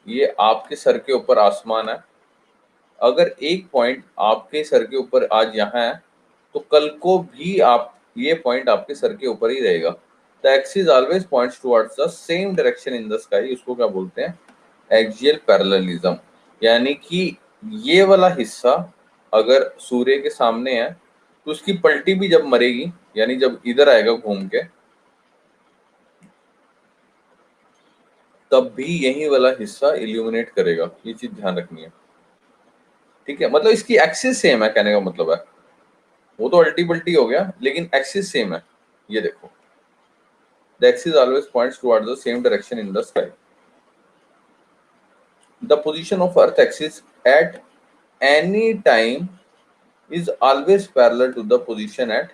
A: ये आपके सर के ऊपर आसमान है। अगर एक पॉइंट आपके सर के ऊपर आज यहाँ है तो कल को भी आप ये पॉइंट आपके सर के ऊपर ही रहेगा। The axis always points towards the same direction in the sky, उसको क्या बोलते हैं, एक्सियल पैरेललिज्म। यानी कि ये वाला हिस्सा अगर सूर्य के सामने है तो उसकी पलटी भी जब मरेगी, यानी जब इधर आएगा घूम के, तब भी यही वाला हिस्सा इल्यूमिनेट करेगा। ये चीज ध्यान रखनी है, ठीक है। मतलब इसकी एक्सिस सेम है, कहने का मतलब है। वो तो अल्टी पल्टी हो गया लेकिन एक्सिस सेम है। ये देखो, the axis always points towards the same direction in the sky. The position of earth axis at any time is always parallel to the position at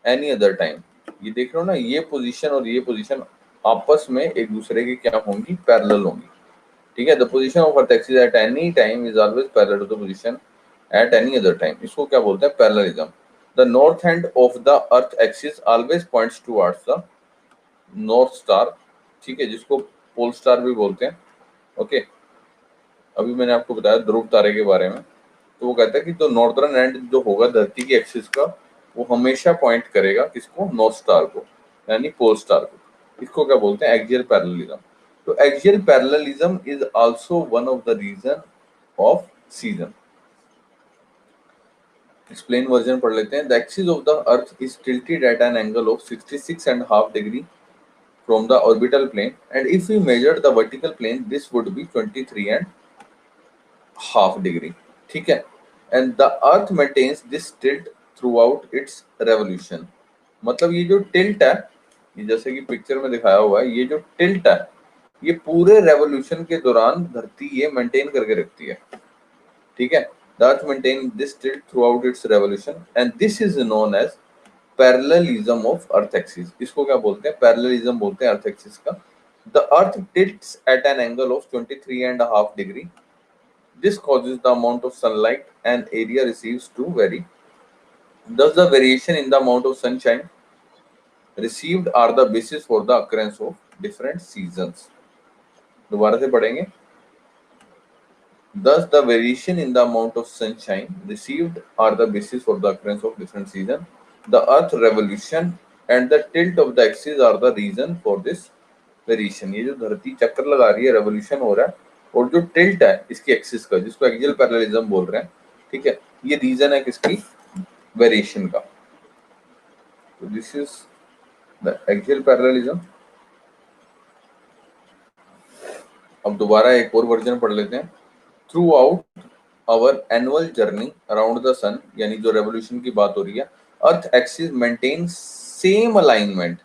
A: any other time. ये देख रहे हो ना, ये पोजीशन और ये पोजीशन आपस में एक दूसरे के क्या होंगी, पैरेलल होंगी, ठीक है। The position of earth axis at any time is always parallel to the position at any other time. इसको क्या बोलते हैं, parallelism. The north end of the earth axis always points towards the north star, ठीक है, जिसको पोल स्टार भी बोलते हैं। ओके, अभी मैंने आपको बताया ध्रुव तारे के बारे में। तो वो कहता है कि तो नॉर्दर्न एंड जो होगा धरती की एक्सिस का, वो हमेशा पॉइंट करेगा किसको, नॉर्थ स्टार को, यानी पोल स्टार को। इसको क्या बोलते हैं, एक्सियल पैरेललिज्म। तो axial parallelism is also one of the reason of season. Explain version पढ़ लेते हैं। The axis of the earth is tilted at an angle of 66.5 degree from the orbital plane, and if we measure the vertical plane this would be 23.5 degree, ठीक है। and the earth maintains this tilt throughout its revolution। मतलब ये जो टिल्ट है, ये जैसे कि पिक्चर में दिखाया हुआ है, ये जो टिल्ट है ये पूरे रेवोल्यूशन के दौरान धरती ये मेंटेन करके रखती है, ठीक है। the earth maintains this tilt throughout its revolution and this is known as parallelism of earth axis. इसको क्या बोलते हैं? पैरेललिज्म बोलते हैं अर्थ एक्सिस का। The earth tilts at an angle of 23.5 degree. This causes the amount of sunlight an area receives to vary. Thus the variation in the amount of sunshine received are the basis for the occurrence of different seasons। दोबारा से पढ़ेंगे। Thus the variation in the amount of sunshine received are the basis for the occurrence of different seasons। The earth revolution and the tilt of the axis are the reason for this variation. ये जो धरती चक्कर लगा रही है, रेवोल्यूशन हो रहा है, और जो टिल्ट है इसकी एक्सिस का, जिसको एक्सियल पैरेललिज्म बोल रहे हैं, ठीक है, ये रीजन है किसकी? वेरिएशन का। तो this is the axial parallelism. अब दोबारा एक और वर्जन पढ़ लेते हैं। Throughout our annual journey around the sun, यानी जो रेवोल्यूशन की बात हो रही है, earth axis maintain same alignment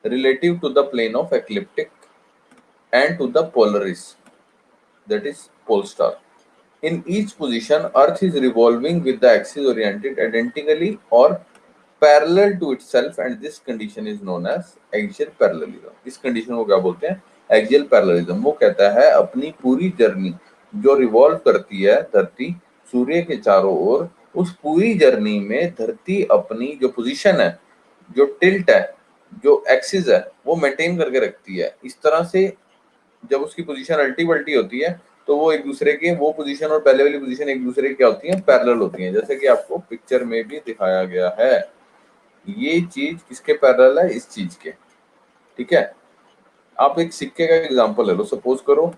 A: relative to the plane of ecliptic and to the polaris, that is pole star। In each position earth is revolving with the axis oriented identically or parallel to itself and this condition is known as axial parallelism। इस कंडीशन को क्या बोलते हैं? axial parallelism। वो कहता है अपनी पूरी जर्नी जो रिवॉल्व करती है धरती सूर्य के चारों ओर, उस पूरी जर्नी में धरती अपनी जो पोजीशन है, जो टिल्ट है, जो एक्सिस है, वो मेंटेन करके रखती है। इस तरह से जब उसकी पोजीशन अल्टी पल्टी होती है तो वो एक दूसरे के, वो पोजीशन और पहले वाली पोजीशन एक दूसरे की क्या होती है? पैरेलल होती हैं, जैसे कि आपको पिक्चर में भी दिखाया गया है। ये चीज किसके पैरेलल है? इस चीज के, ठीक है। आप एक सिक्के का एग्जांपल ले लो। सपोज करो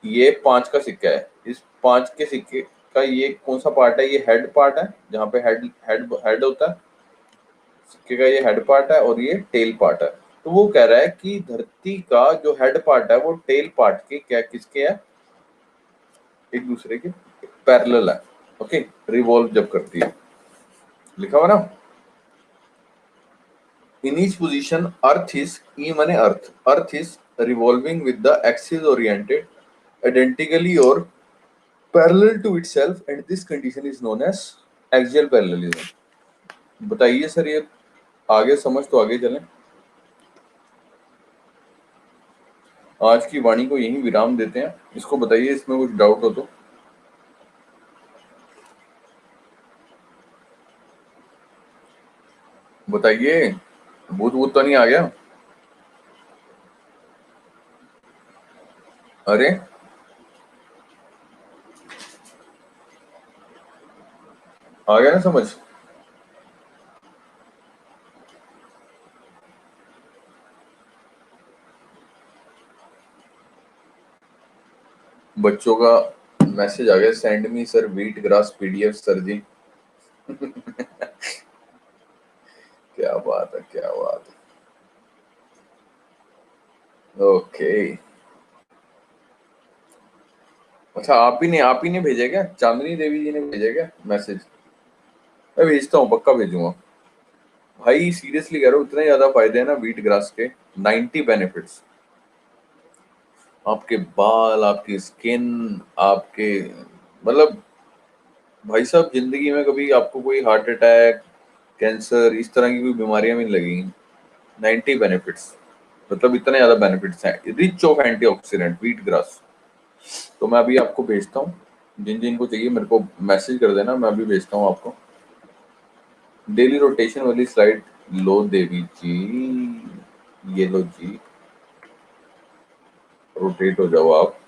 A: ये 5 का सिक्का है। इस 5 के सिक्के का ये कौन सा पार्ट है? ये हेड पार्ट है, जहाँ पे हेड हेड हेड होता है सिक्के का, ये हेड पार्ट है, और ये टेल पार्ट है। तो वो कह रहा है कि धरती का जो हेड पार्ट है वो टेल पार्ट के क्या, किसके है? एक दूसरे के पैरेलल है, ओके, रिवॉल्व जब करती है। लिखा हुआ ना। In each position earth is, ई माने earth, earth is revolving with the axis oriented identically और parallel to itself and this condition is known as axial parallelism. बताइए सर, ये आगे समझ तो आगे चलें। आज की वाणी को यहीं विराम देते हैं। इसको बताइए, इसमें कुछ डाउट हो तो। बताइए, भूत भूत तो नहीं आ गया? अरे आ गया ना समझ? बच्चों का मैसेज आ गया, send me sir wheat grass PDF sir ji. क्या बात है, क्या बात है। ओके, अच्छा आप ही ने भेजा क्या? चांदनी देवी जी ने भेजा क्या मैसेज? मैं भेजता हूँ, पक्का भेजूंगा भाई। सीरियसली कह रहा हूँ, इतने ज्यादा फायदे हैं ना व्हीट ग्रास के। 90 बेनिफिट्स, आपके बाल, आपकी स्किन, आपके, मतलब भाई साहब जिंदगी में कभी आपको कोई हार्ट अटैक, कैंसर, इस तरह की कोई बीमारियां भी नहीं लगेंगी। 90 बेनिफिट्स, मतलब इतने ज्यादा बेनिफिट्स हैं। Rich of antioxidant wheat grass. तो मैं अभी आपको भेजता हूँ, जिन जिन को चाहिए मेरे को मैसेज कर देना, मैं अभी भेजता हूँ आपको। डेली रोटेशन वाली स्लाइड लो देवी जी, ये लो जी, रोटेट हो जाओ आप।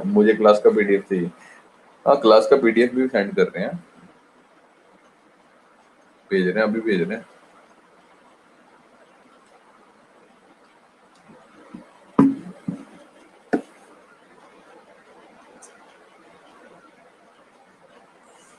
A: मुझे क्लास का पीडीएफ चाहिए। हाँ, क्लास का पीडीएफ भी सेंड कर रहे हैं, भेज रहे हैं, अभी भेज रहे हैं।